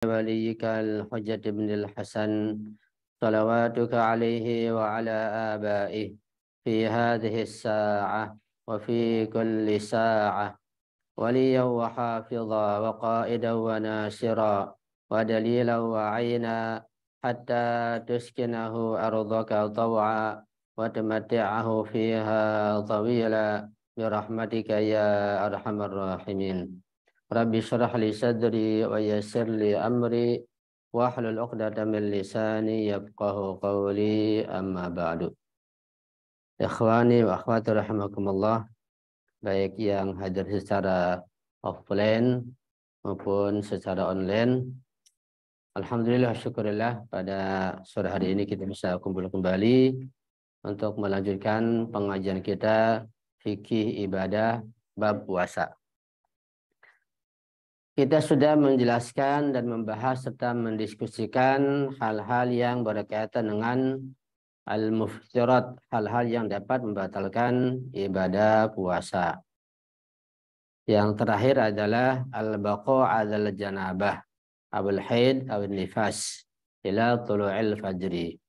وليك الحجة بن الحسن صلواتك عليه وعلى آبائه في هذه الساعة وفي كل ساعة وليا وحافظا وقائدا وناصرا ودليلا وعينا حتى تسكنه أرضك طوعا وتمتعه فيها طويلا برحمتك يا أرحم الراحمين. Rabbi syrah li sadri wa yassir li amri wahlul 'uqdatam min lisani yafqahu qawli amma ba'du. Ikhwani wa akhwati rahimakumullah, baik yang hadir secara offline maupun secara online. Alhamdulillah syukurillah pada sore hari ini kita bisa kumpul kembali untuk melanjutkan pengajian kita fikih ibadah bab puasa. Kita sudah menjelaskan dan membahas serta mendiskusikan hal-hal yang berkaitan dengan al-muftirat, hal-hal yang dapat membatalkan ibadah puasa. Yang terakhir adalah al-baqa' 'alal janabah, awal haid, awal nifas, ila tulu'il fajri.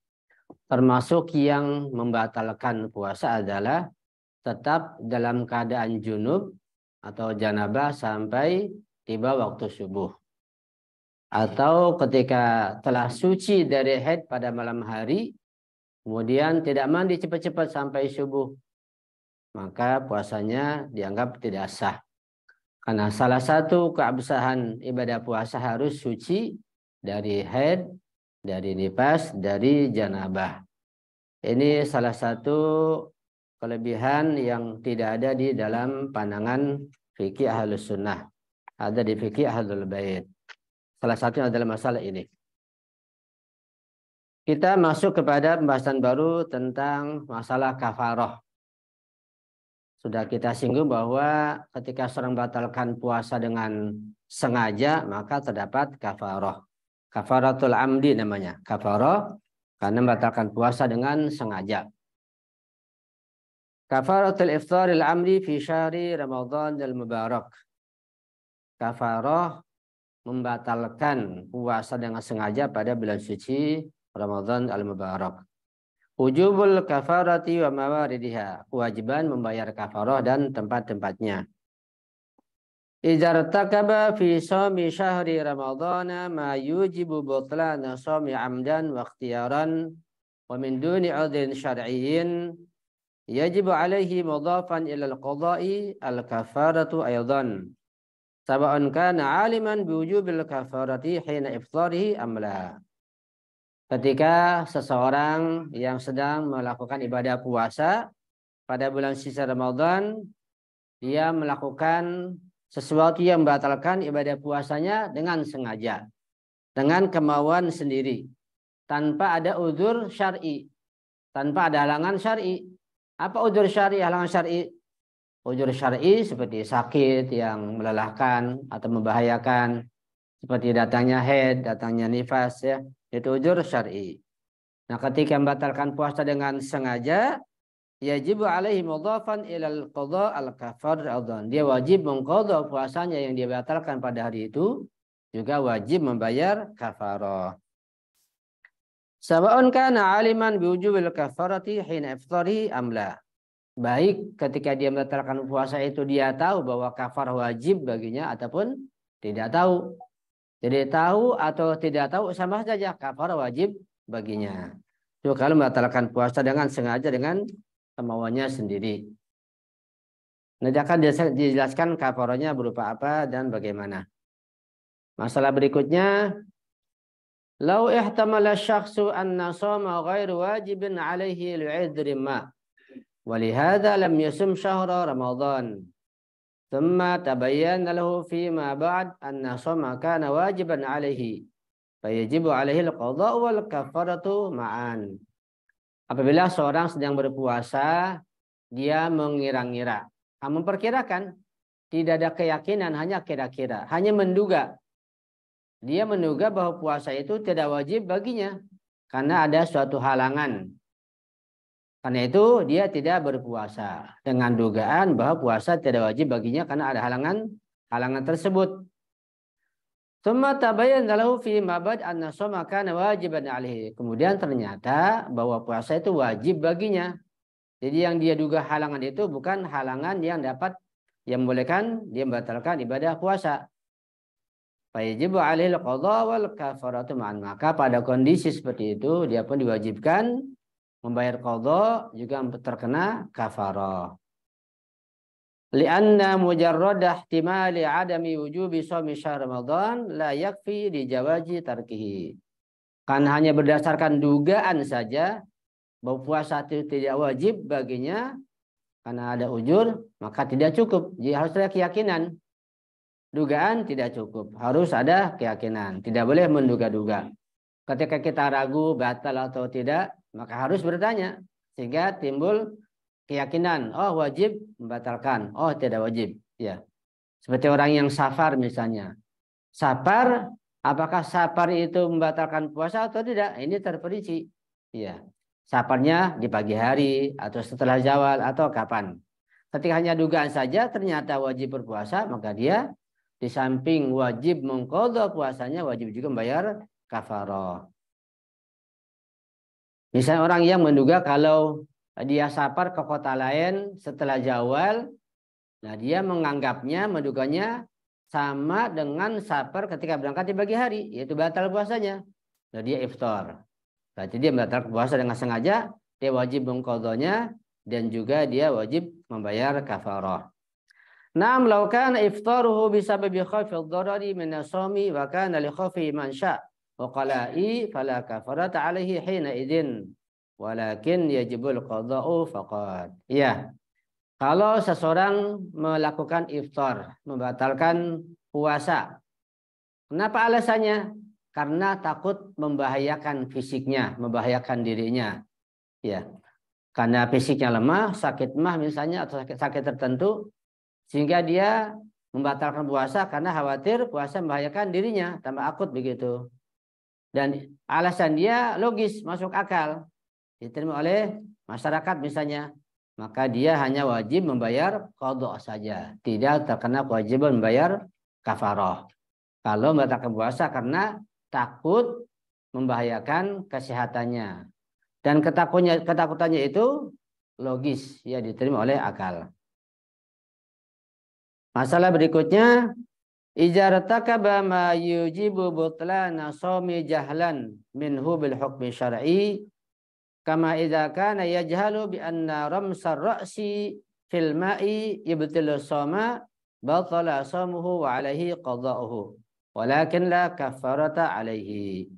Termasuk yang membatalkan puasa adalah tetap dalam keadaan junub atau janabah sampai tiba waktu subuh, atau ketika telah suci dari haid pada malam hari kemudian tidak mandi cepat-cepat sampai subuh, maka puasanya dianggap tidak sah, karena salah satu keabsahan ibadah puasa harus suci dari haid, dari nifas, dari janabah. Ini salah satu kelebihan yang tidak ada di dalam pandangan fikih Ahlus Sunnah, ada di fikih Ahlul Bait. Salah satunya adalah masalah ini. Kita masuk kepada pembahasan baru tentang masalah kafarah. Sudah kita singgung bahwa ketika seorang batalkan puasa dengan sengaja, maka terdapat kafarah. Kafaratul amdi namanya. Kafarah karena membatalkan puasa dengan sengaja. Kafaratul iftaril amdi fi syahri Ramadan al-Mubarak. Kafarah membatalkan puasa dengan sengaja pada bulan suci Ramadan al-Mubarak. Wujubul kafarati wa mawaridiha. Kewajiban membayar kafarah dan tempat-tempatnya. Idza irtakaba fi shaumi syahri Ramadana ma yujibu butlana shaumi amdan wa ikhtiyaran wa min duni udhrin syar'iyyin yajibu alaihi mudhafan ila al-qada'i al-kafaratu aydan. Sab'an kana aliman biwujubil kafarati hina iftarihi amla. Ketika seseorang yang sedang melakukan ibadah puasa pada bulan suci Ramadan, dia melakukan sesuatu yang membatalkan ibadah puasanya dengan sengaja, dengan kemauan sendiri, tanpa ada udzur syar'i, tanpa ada halangan syar'i. Apa udzur syar'i, halangan syar'i? Udzur syar'i seperti sakit yang melelahkan atau membahayakan, seperti datangnya haid, datangnya nifas, ya, itu udzur syar'i. Nah, ketika membatalkan puasa dengan sengaja, yajibu alaihi mudhafan ilal qadha al-kafar adhan. Dia wajib mengqadha puasanya yang dia batalkan pada hari itu, juga wajib membayar kafarah. Sawa'un kana aliman biwujubil kafarati hina iftari amla. Baik ketika dia membatalkan puasa itu dia tahu bahwa kafar wajib baginya ataupun tidak tahu. Jadi tahu atau tidak tahu sama saja, kafar wajib baginya. Itu kalau membatalkan puasa dengan sengaja dengan kemauannya sendiri. Nanti akan dijelaskan kafaranya berupa apa dan bagaimana. Masalah berikutnya, lau ihtamala syakhsu anna shoma ghairu wajibin alaihi li'idhri ma. ولهذا لم يصم شهر رمضان ثم تبين له فيما بعد أن صوم كان واجبا عليه فيجب عليه القضاء والكفارة معا. Apabila seorang sedang berpuasa, dia mengira-ngira, memperkirakan, tidak ada keyakinan, hanya kira-kira, hanya menduga. Dia menduga bahwa puasa itu tidak wajib baginya karena ada suatu halangan. Karena itu dia tidak berpuasa dengan dugaan bahwa puasa tidak wajib baginya karena ada halangan tersebut. Tsumma tabayyana lahu fi ma bad anna shauma kana wajiban alaihi. Kemudian ternyata bahwa puasa itu wajib baginya. Jadi yang dia duga halangan itu bukan halangan yang dapat yang membolehkan dia membatalkan ibadah puasa. Fayajibu alaihi al-qadha wal kafaratu ma'an. Maka pada kondisi seperti itu dia pun diwajibkan membayar qadha juga terkena kafarah. Lianna mujarrad ihtimali adami wujubi shaumi syahr Ramadan la yakfi li jawazi tarkihi. Kan hanya berdasarkan dugaan saja bahwa puasa itu tidak wajib baginya karena ada ujur, maka tidak cukup. Jadi harus ada keyakinan. Dugaan tidak cukup, harus ada keyakinan. Tidak boleh menduga-duga. Ketika kita ragu batal atau tidak, maka harus bertanya sehingga timbul keyakinan, oh wajib membatalkan, oh tidak wajib, ya. Seperti orang yang safar misalnya. Safar, apakah safar itu membatalkan puasa atau tidak? Ini terperinci. Ya. Safarnya di pagi hari atau setelah zawal atau kapan. Ketika hanya dugaan saja ternyata wajib berpuasa, maka dia di samping wajib mengqadha puasanya, wajib juga membayar kafarah. Misalnya orang yang menduga kalau dia safar ke kota lain setelah zawal, nah dia menganggapnya, menduganya sama dengan safar ketika berangkat di pagi hari, yaitu batal puasanya. Nah dia iftar. Berarti dia batal puasa dengan sengaja, dia wajib mengqadhanya dan juga dia wajib membayar kafarah. Naam law kana iftaruhu bisababi khawfi ad-darari min as-sawmi wa kana li khawfi man sya' wa qala'i fala kafarata 'alaihi hina idzin. Walakin yajibul qada'u faqat. Ya. Kalau seseorang melakukan iftar, membatalkan puasa. Kenapa alasannya? Karena takut membahayakan fisiknya, membahayakan dirinya. Ya. Karena fisiknya lemah, sakit mah misalnya atau sakit tertentu sehingga dia membatalkan puasa karena khawatir puasa membahayakan dirinya, tambah akut begitu. Dan alasan dia logis, masuk akal. Diterima oleh masyarakat misalnya, maka dia hanya wajib membayar qadha saja, tidak terkena kewajiban membayar kafarah. Kalau membatalkan puasa karena takut membahayakan kesehatannya, dan ketakutannya itu logis, ya diterima oleh akal. Masalah berikutnya, ijarataka ma yujibu butlana shaumi jahlan minhu bil hukmi syar'i. Kama idza kana yajhalu bi anna ramsar ra'si fil ma'i yubtilu shoma batala shamuhu wa alaihi qada'uhu walakin la kafarata alaihi.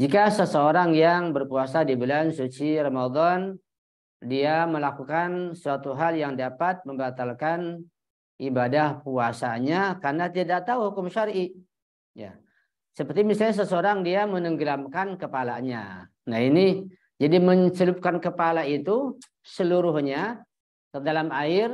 Jika seseorang yang berpuasa di bulan suci Ramadan dia melakukan suatu hal yang dapat membatalkan ibadah puasanya karena tidak tahu hukum syar'i, ya. Seperti misalnya seseorang dia menenggelamkan kepalanya. Nah ini jadi mencelupkan kepala itu seluruhnya ke dalam air,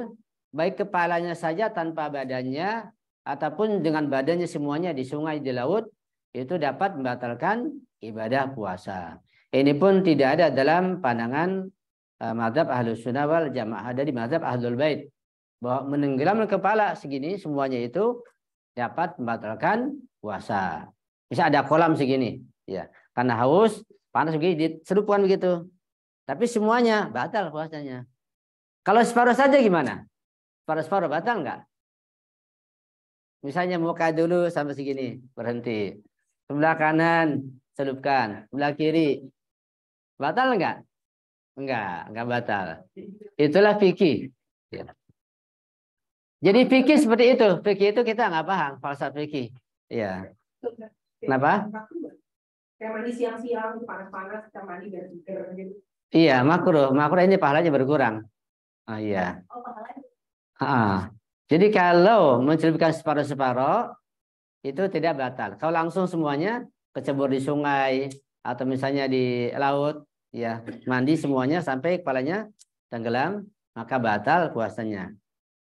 baik kepalanya saja tanpa badannya ataupun dengan badannya semuanya di sungai, di laut, itu dapat membatalkan ibadah puasa. Ini pun tidak ada dalam pandangan mazhab Ahlus Sunnah wal Jamaah, ada di mazhab Ahlul Bait bahwa menenggelamkan kepala segini semuanya itu dapat membatalkan puasa. Bisa ada kolam segini, ya, karena haus, panas begini, diserupkan begitu. Tapi semuanya batal puasanya. Kalau separuh saja gimana? Separuh batal enggak? Misalnya muka dulu sampai segini, berhenti. Sebelah kanan, selupkan. Sebelah kiri, batal enggak? Enggak batal. Itulah fikih. Ya. Jadi fikih seperti itu. Fikih itu kita nggak paham, falsafah fikih. Ya. Kenapa? Kayak mandi siang-siang, panas-panas, kita mandi dan gitu. Iya, makruh. Makruh ini pahalanya berkurang. Oh iya. Oh, pahalanya. Jadi kalau mencelupkan separuh-separuh itu tidak batal. Kalau langsung semuanya kecebur di sungai atau misalnya di laut, ya mandi semuanya sampai kepalanya tenggelam, maka batal puasanya.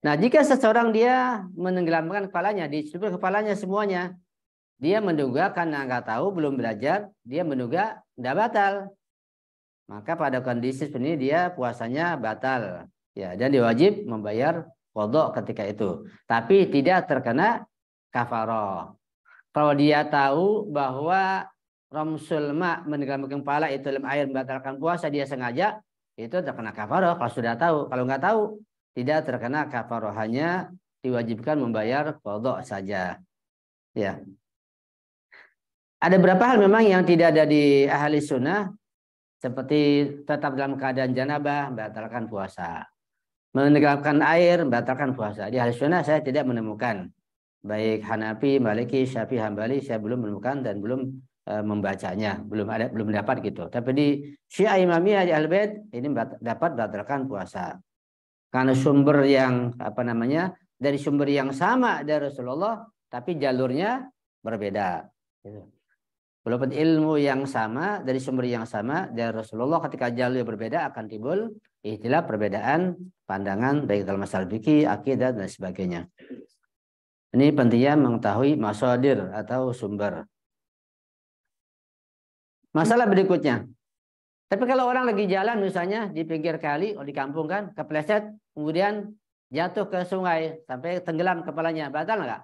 Nah, jika seseorang dia menenggelamkan kepalanya, dicelupkan kepalanya semuanya, dia menduga karena nggak tahu, belum belajar, dia menduga tidak batal. Maka pada kondisi seperti ini dia puasanya batal, ya, dan dia wajib membayar qadha ketika itu. Tapi tidak terkena kafarah. Kalau dia tahu bahwa ramsul ma menenggelamkan kepala itu dalam air membatalkan puasa, dia sengaja, itu terkena kafaroh. Kalau sudah tahu, kalau nggak tahu tidak terkena kafaroh, hanya diwajibkan membayar qadha saja. Ya. Ada beberapa hal memang yang tidak ada di ahli sunnah, seperti tetap dalam keadaan janabah membatalkan puasa, menenggelamkan air membatalkan puasa. Di ahli sunnah saya tidak menemukan. Baik Hanafi, Maliki, Syafi'i, Hambali saya belum menemukan dan belum membacanya, belum dapat gitu. Tapi di Syiah Imamiyah di Al-Bait ini dapat batalkan puasa. Karena sumber yang dari sumber yang sama dari Rasulullah, tapi jalurnya berbeda. Walaupun ilmu yang sama dari sumber yang sama dari Rasulullah, ketika jalur berbeda akan timbul istilah perbedaan pandangan baik dalam masalah fikih, akidah dan sebagainya. Ini pentingnya mengetahui masadir atau sumber. Masalah berikutnya. Tapi kalau orang lagi jalan misalnya di pinggir kali atau di kampung kan, kepleset, kemudian jatuh ke sungai sampai tenggelam kepalanya, batal nggak?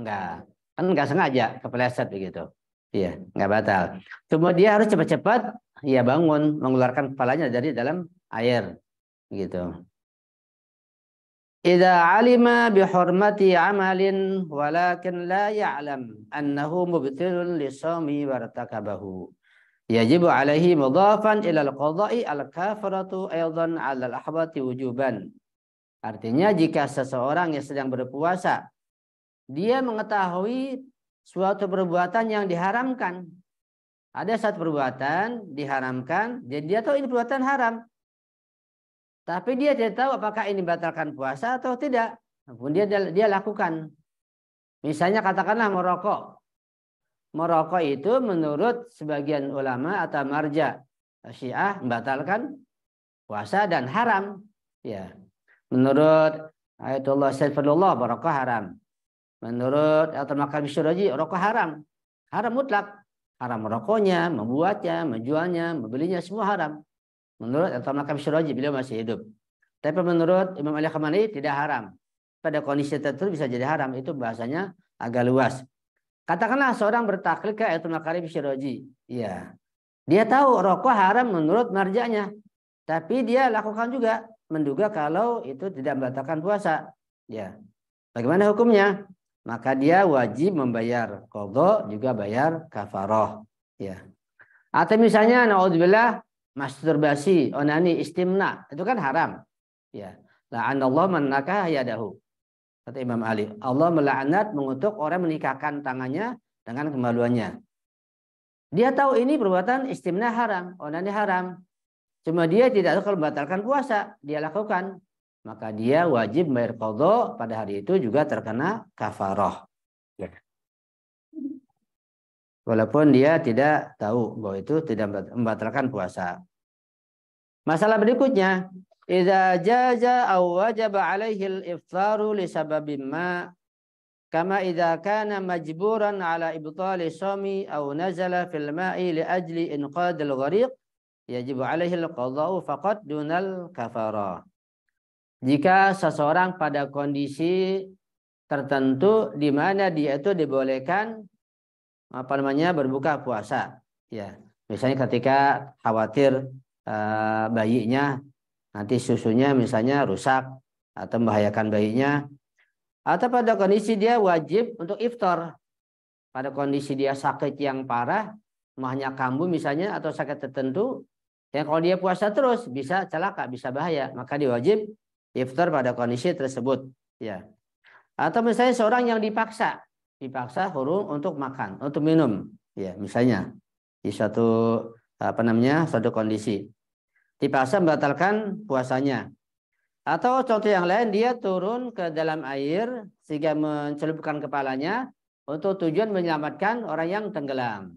Enggak. Kan nggak sengaja kepleset begitu. Iya, nggak batal. Cuma dia harus cepat-cepat ya bangun, mengeluarkan kepalanya dari dalam air gitu. Idza alima bi hurmati amalin walakin la ya'lam annahu mubtilun li shaumi wartakabahu. Yajibu alaihi mudhafan ila al-qadha'i al-kafaratu aidan 'ala al-ahbati wujuban. Artinya jika seseorang yang sedang berpuasa dia mengetahui suatu perbuatan yang diharamkan. Ada satu perbuatan diharamkan, jadi dia tahu ini perbuatan haram. Tapi dia tidak tahu apakah ini membatalkan puasa atau tidak. Kemudian dia lakukan. Misalnya katakanlah merokok. Merokok itu menurut sebagian ulama atau marja Syiah membatalkan puasa dan haram. Ya. Menurut Ayatullah Saifullah merokok haram. Menurut Al-Makam Syirazi rokok haram. Haram mutlak. Haram merokoknya, membuatnya, menjualnya, membelinya semua haram. Menurut Al-Makam Syirazi beliau masih hidup. Tapi menurut Imam Ali Khamenei tidak haram. Pada kondisi tertentu bisa jadi haram. Itu bahasanya agak luas. Katakanlah seorang bertaklid ke Al-Makam Syirazi. Ya. Dia tahu rokok haram menurut marjanya. Tapi dia lakukan juga. Menduga kalau itu tidak membatalkan puasa. Ya. Bagaimana hukumnya? Maka dia wajib membayar qadha juga bayar kafaroh. Ya. Atau misalnya naudzubillah masturbasi, onani, istimna, itu kan haram. Ya. La'anallahu man nakaha yadahu. Kata Imam Ali, Allah melaknat mengutuk orang menikahkan tangannya dengan kemaluannya. Dia tahu ini perbuatan istimna haram, onani haram. Cuma dia tidak tahu kalau membatalkan puasa, dia lakukan. Maka dia wajib bayar qadha, pada hari itu juga terkena kafaroh. Walaupun dia tidak tahu bahwa itu tidak membatalkan puasa. Masalah berikutnya, idza jaza aw wajaba alaihi al-iftaru li sababin ma kama idza kana majburan ala ibtali shaumi aw nazala fil ma'i li ajli inqad al-ghariq yajibu alaihi al-qadha'u faqat dunal kafarah. Jika seseorang pada kondisi tertentu di mana dia itu dibolehkan berbuka puasa, ya misalnya ketika khawatir bayinya nanti susunya misalnya rusak atau membahayakan bayinya, atau pada kondisi dia wajib untuk iftar, pada kondisi dia sakit yang parah, mahnya kambuh misalnya atau sakit tertentu, yang kalau dia puasa terus bisa celaka, bisa bahaya, maka dia wajib iftar pada kondisi tersebut, ya. Atau misalnya seorang yang dipaksa huruf untuk makan, untuk minum, ya misalnya di suatu suatu kondisi dipaksa membatalkan puasanya. Atau contoh yang lain, dia turun ke dalam air sehingga mencelupkan kepalanya untuk tujuan menyelamatkan orang yang tenggelam.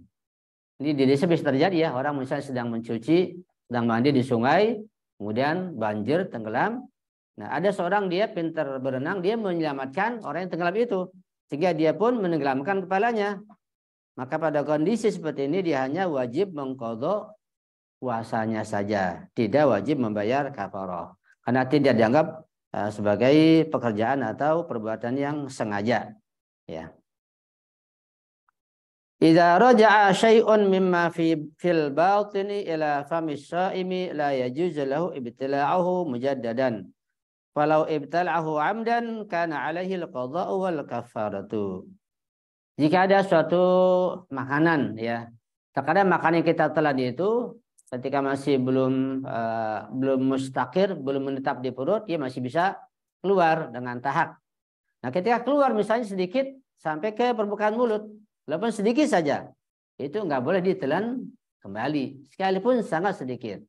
Ini di desa bisa terjadi ya, orang misalnya sedang mencuci, sedang mandi di sungai, kemudian banjir, tenggelam. Nah, ada seorang dia pintar berenang, dia menyelamatkan orang yang tenggelam itu, sehingga dia pun menenggelamkan kepalanya. Maka pada kondisi seperti ini dia hanya wajib mengqadha puasanya saja, tidak wajib membayar kafarah, karena tidak dianggap sebagai pekerjaan atau perbuatan yang sengaja. Ya. Idza raja'a syai'un mimma fil batini ila famis shaimi la yajuzu lahu ibtila'uhu mujaddadan. Falau ibtala'ahu 'amdan kana 'alaihi al-qadha'u wal kafaratu. Jika ada suatu makanan ya, terkadang makanan yang kita telan itu ketika masih belum mustaqir, belum menetap di perut, dia masih bisa keluar dengan tahap. Nah, ketika keluar misalnya sedikit sampai ke permukaan mulut, walaupun sedikit saja, itu nggak boleh ditelan kembali, sekalipun sangat sedikit.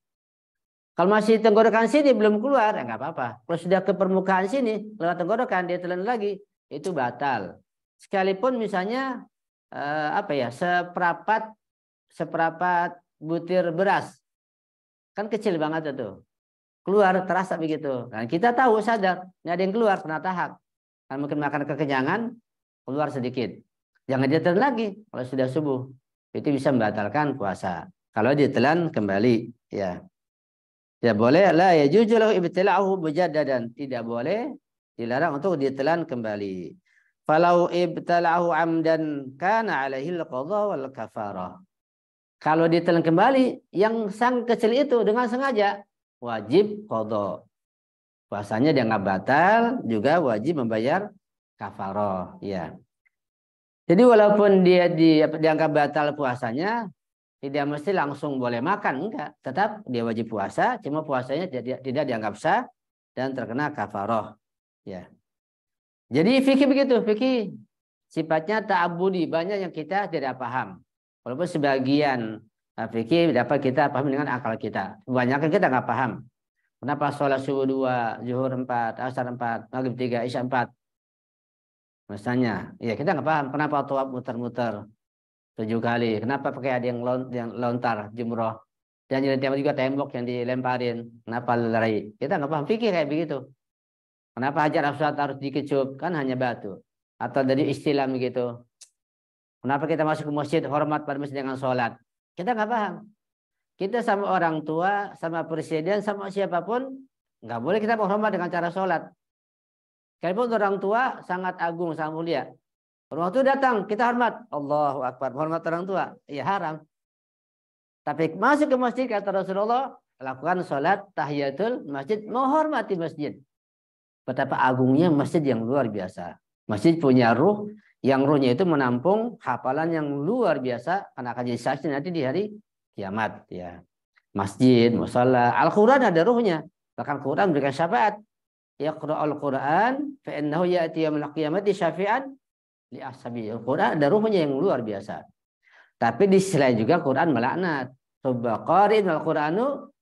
Kalau masih tenggorokan sini belum keluar, ya nggak apa-apa. Kalau sudah ke permukaan sini, lewat tenggorokan, dia telan lagi, itu batal. Sekalipun misalnya seprapat butir beras, kan kecil banget itu, keluar terasa begitu. Dan kita tahu sadar, ini ada yang keluar kena tahap. Kan mungkin makan kekenyangan, keluar sedikit. Jangan ditelan lagi kalau sudah subuh. Itu bisa membatalkan puasa. Kalau ditelan kembali, ya. Tidak boleh, la yajuzu lahu ibtila'uhu mujaddadan. Tidak boleh, dilarang untuk ditelan kembali. Falau ibtala'ahu 'amdan kana 'alaihi al-qadha wal kafarah. Kalau ditelan kembali yang sang kecil itu dengan sengaja, wajib qadha. Puasanya dianggap batal, juga wajib membayar kafarah, ya. Jadi walaupun dia dianggap batal puasanya, tidak mesti langsung boleh makan, enggak. Tetap dia wajib puasa, cuma puasanya tidak dianggap sah dan terkena kafarah. Ya. Jadi fikih begitu, fikih sifatnya ta'abudi, banyak yang kita tidak paham. Walaupun sebagian fikih dapat kita paham dengan akal kita. Kebanyakan kita nggak paham. Kenapa sholat subuh 2, zuhur 4, asar 4, maghrib 3, isya 4? Misalnya, ya kita nggak paham kenapa tawaf muter-muter 7 kali. Kenapa pakai ada yang lontar jumroh. Dan yang juga tembok yang dilemparin. Kenapa lari? Kita nggak paham fikih kayak begitu. Kenapa hajar aswad harus dikecup? Kan hanya batu. Atau dari istilah begitu. Kenapa kita masuk ke masjid hormat pada masjid dengan sholat? Kita nggak paham. Kita sama orang tua, sama presiden, sama siapapun, nggak boleh kita menghormat dengan cara sholat. Sekalipun orang tua sangat agung, sangat mulia. Orang tua datang, kita hormat. Allahu Akbar, hormat orang tua. Ya haram. Tapi masuk ke masjid, kata Rasulullah, lakukan sholat tahiyatul masjid, menghormati masjid. Betapa agungnya masjid yang luar biasa. Masjid punya ruh, yang ruhnya itu menampung hafalan yang luar biasa, karena akan jadi saksi nanti di hari kiamat. Ya. Masjid, musalla, Al-Quran ada ruhnya. Bahkan Quran memberikan syafaat. Yaqra'ul Quran, fa'innahu ya'ti yawmal qiyamati syafi'an li ashabi. Al-Quran ada ruhnya yang luar biasa. Tapi di sisi lain juga Quran melaknat. Subba qari'in al-Quranu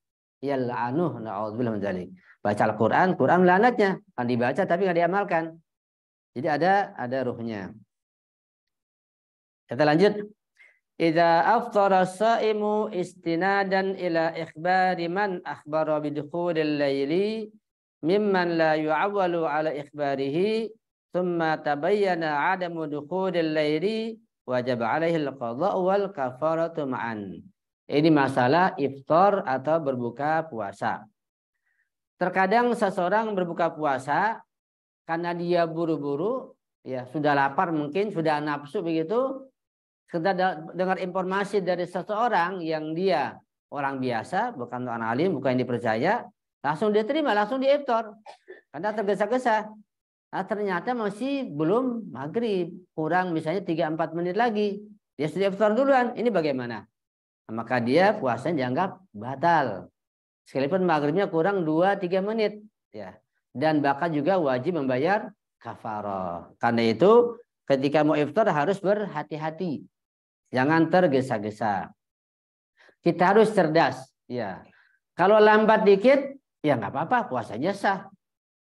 yal'anuh, na'udzubillah min dzalik. Baca Al-Quran, Quran melaknatnya. Kan dibaca tapi nggak diamalkan. Jadi ada ruhnya. Kita lanjut. Idza aftara as-saimu istinadan ila ikhbari man akhbara bidukhulil laili mimman la yu'awwalu ala ikhbarihi thumma tabayyana 'adamu dukhulil laili wajib 'alaihi al-qadha' wal kafaratu ma'an. Ini masalah iftar atau berbuka puasa. Terkadang seseorang berbuka puasa karena dia buru-buru, ya sudah lapar mungkin, sudah nafsu begitu. Kita dengar informasi dari seseorang yang dia orang biasa, bukan orang alim, bukan yang dipercaya, langsung dia terima, langsung dia iftar. Karena tergesa-gesa. Nah, ternyata masih belum maghrib, kurang misalnya 3-4 menit lagi. Dia sudah iftar duluan, ini bagaimana? Nah, maka dia puasanya dianggap batal. Sekalipun maghribnya kurang 2-3 menit. Ya. Dan bahkan juga wajib membayar kafarah. Karena itu ketika mau iftar harus berhati-hati. Jangan tergesa-gesa. Kita harus cerdas. Ya. Kalau lambat dikit, ya nggak apa-apa, puasanya sah.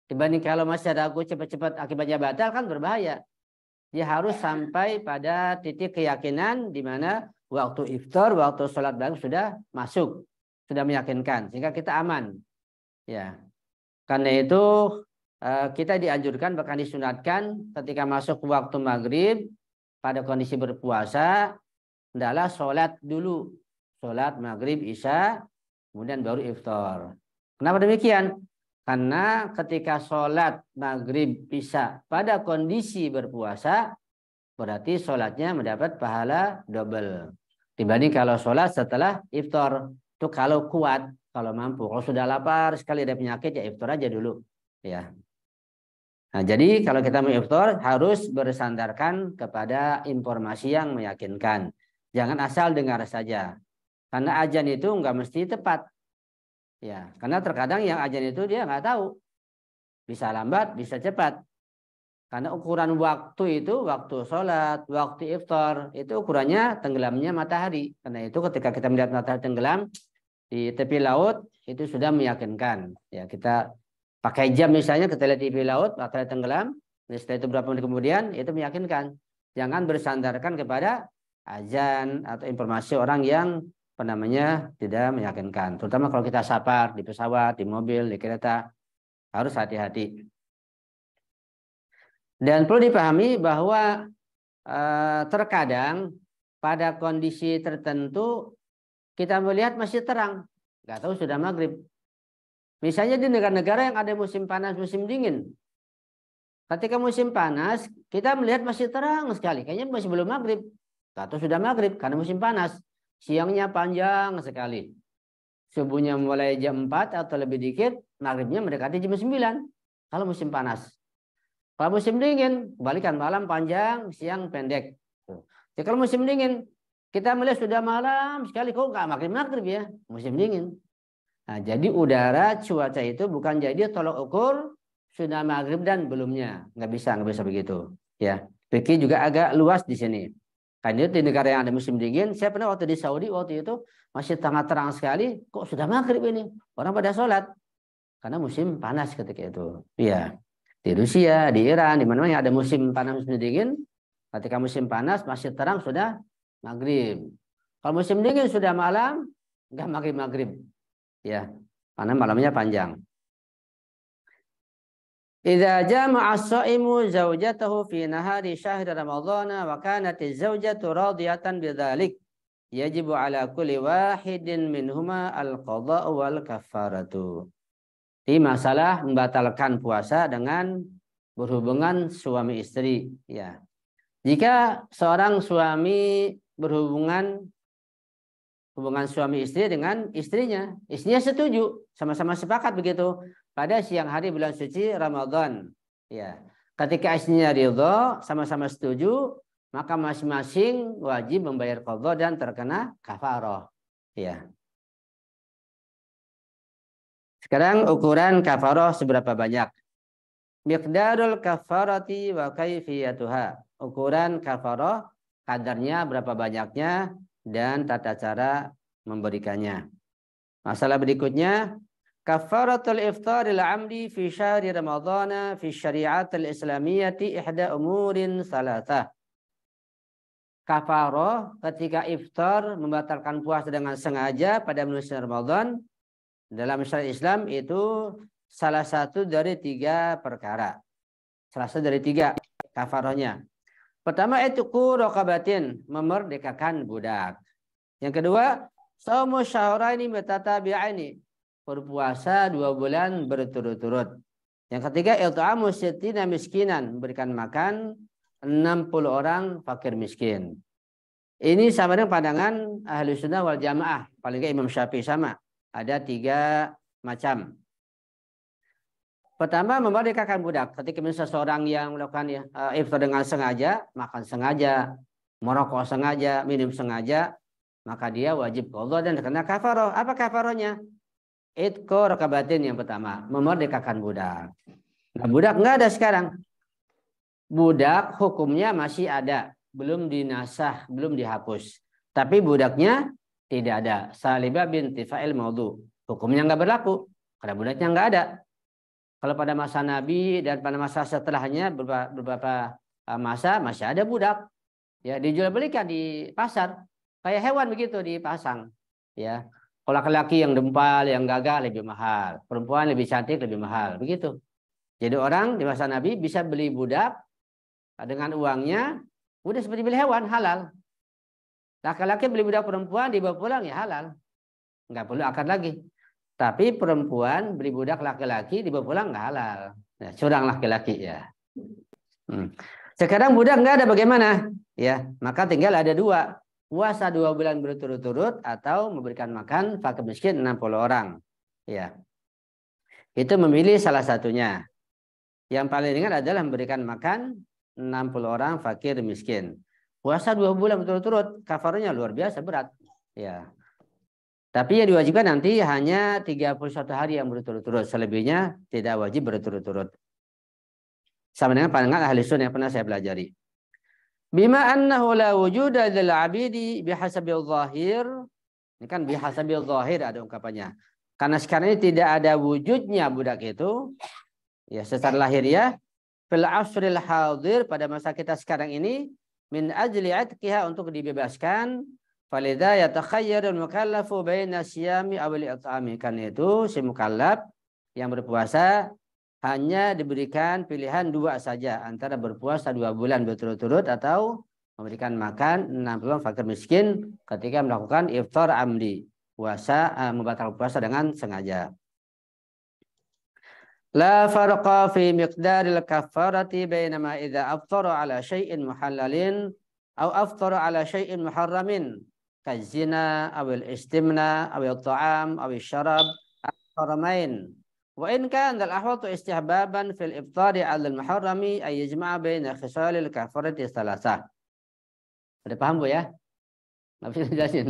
Dibanding kalau masih ragu cepat-cepat akibatnya batal kan berbahaya. Dia harus sampai pada titik keyakinan di mana waktu iftar, waktu sholat maghrib sudah masuk, sudah meyakinkan, sehingga kita aman. Ya. Karena itu kita dianjurkan bahkan disunatkan ketika masuk waktu maghrib pada kondisi berpuasa adalah sholat dulu, sholat maghrib isya, kemudian baru iftar. Kenapa demikian? Karena ketika sholat maghrib isya pada kondisi berpuasa berarti sholatnya mendapat pahala double. Dibanding kalau sholat setelah iftar. Itu kalau kuat, kalau mampu. Kalau sudah lapar, sekali ada penyakit, ya iftar aja dulu. Ya. Nah, jadi kalau kita mau iftar harus bersandarkan kepada informasi yang meyakinkan. Jangan asal dengar saja. Karena azan itu nggak mesti tepat. Ya, karena terkadang yang azan itu dia nggak tahu. Bisa lambat, bisa cepat. Karena ukuran waktu itu, waktu sholat, waktu iftar, itu ukurannya tenggelamnya matahari. Karena itu ketika kita melihat matahari tenggelam di tepi laut, itu sudah meyakinkan. Ya, kita pakai jam misalnya, kita lihat di tepi laut, matahari tenggelam, setelah itu berapa menit kemudian, itu meyakinkan. Jangan bersandarkan kepada azan atau informasi orang yang tidak meyakinkan. Terutama kalau kita safar di pesawat, di mobil, di kereta, harus hati-hati. Dan perlu dipahami bahwa terkadang pada kondisi tertentu kita melihat masih terang, nggak tahu sudah maghrib. Misalnya di negara-negara yang ada musim panas, musim dingin. Ketika musim panas, kita melihat masih terang sekali, kayaknya masih belum maghrib. Nggak tahu sudah maghrib karena musim panas. Siangnya panjang sekali. Subuhnya mulai jam 4 atau lebih dikit, maghribnya mendekati jam 9. Kalau musim panas. Kalau musim dingin, kebalikan, malam panjang, siang pendek. Jadi kalau musim dingin, kita melihat sudah malam sekali, kok nggak maghrib-maghrib ya, musim dingin. Nah, jadi udara, cuaca itu bukan jadi tolok ukur sudah maghrib dan belumnya. Nggak bisa begitu. Ya, fikih juga agak luas di sini. Karena di negara yang ada musim dingin, saya pernah waktu di Saudi, waktu itu masih sangat terang sekali, kok sudah maghrib ini, orang pada sholat. Karena musim panas ketika itu. Iya. Di Rusia, di Iran, di mana-mana yang ada musim panas, musim dingin, ketika musim panas masih terang sudah maghrib. Kalau musim dingin sudah malam, nggak maghrib-maghrib. Ya, karena malamnya panjang. Idza jama'a as-sha'imu zawjatahu fi nahari syahri ramadhana wa kanat az-zawjatu radiyatan bidzalik yajibu ala kulli wahidin minhuma al-qada'u wal kafaratu. Ini masalah membatalkan puasa dengan berhubungan suami istri, ya. Jika seorang suami berhubungan suami istri dengan istrinya setuju, sama-sama sepakat begitu pada siang hari bulan suci Ramadan. Ya, ketika istrinya ridho, sama-sama setuju, maka masing-masing wajib membayar qadha dan terkena kafarah. Ya. Sekarang ukuran kafarah seberapa banyak? Miqdarul kafarati wa kaifiyatuha. Ukuran kafarah, kadarnya berapa banyaknya dan tata cara memberikannya. Masalah berikutnya, kafaratul iftaril amdi fi syahri ramadhana fi syari'atil islamiyyati ihda umurin salatah. Kafarah ketika iftar membatalkan puasa dengan sengaja pada bulan Ramadan dalam syariat Islam itu salah satu dari 3 perkara. Salah satu dari 3 kafarahnya. Pertama itu raqabatin, memerdekakan budak. Yang kedua, shaumu syahraini mutatabi'aini, berpuasa 2 bulan berturut-turut. Yang ketiga, it'amu sittina miskinan, memberikan makan 60 orang fakir miskin. Ini sama dengan pandangan ahli sunnah wal jamaah, paling nggak Imam Syafi'i sama. Ada 3 macam. Pertama, memerdekakan budak. Ketika misalnya seseorang yang melakukan iftar dengan sengaja, makan sengaja, merokok sengaja, minum sengaja, maka dia wajib qadha dan terkena kafarah. Apa kafarahnya? Itqu raqabatin yang pertama, memerdekakan budak. Nah, budak nggak ada sekarang. Budak hukumnya masih ada, belum dinasah, belum dihapus. Tapi budaknya tidak ada. Salibah binti fa'il maudhu. Hukumnya nggak berlaku karena budaknya nggak ada. Kalau pada masa Nabi dan pada masa setelahnya beberapa masa masih ada budak. Ya, dijual belikan di pasar. Kayak hewan begitu dipasang. Ya. Kalau laki-laki yang dempal, yang gagah lebih mahal. Perempuan lebih cantik lebih mahal. Begitu. Jadi orang di masa Nabi bisa beli budak dengan uangnya. Udah seperti beli hewan, halal. Laki-laki beli budak perempuan dibawa pulang ya halal. Nggak perlu akad lagi. Tapi perempuan beli budak laki-laki dibawa pulang nggak halal. Nah, curang laki-laki ya. Sekarang budak nggak ada, bagaimana? Ya, maka tinggal ada dua. Puasa 2 bulan berturut-turut atau memberikan makan fakir miskin 60 orang. Ya. Itu memilih salah satunya. Yang paling ringan adalah memberikan makan 60 orang fakir miskin. Puasa 2 bulan berturut-turut, kafarnya luar biasa berat. Ya. Tapi yang diwajibkan nanti hanya 31 hari yang berturut-turut. Selebihnya tidak wajib berturut-turut. Sama dengan pandangan ahli sunnah yang pernah saya pelajari. Bima annahu la wujuda lil abidi bihasabil zahir. Ini kan bihasabil zahir ada ungkapannya. Karena sekarang ini tidak ada wujudnya budak itu. Ya, secara lahiriah. Fil asril hadir, pada masa kita sekarang ini. Min ajli atqiha, untuk dibebaskan. Falidha yatakhayyarul mukallafu baina siyami awil it'ami. Karena itu si mukallaf yang berpuasa hanya diberikan pilihan dua saja, antara berpuasa 2 bulan berturut-turut atau memberikan makan 60 fakir miskin ketika melakukan iftar amdi, puasa membatalkan puasa dengan sengaja. La farqa fi miqdaril kafarati bainama idza aftara ala syai'in muhallalin aw aftara ala syai'in muharramin kazina awil istimna awil ta'am awil syarab haramain. Wa in kan dal ahwatu istihbaban fil iftari 'ala al-muharrami ay yajma'a baina khisalil kafarati salasah. Ada paham Bu ya? Enggak bisa jelasin.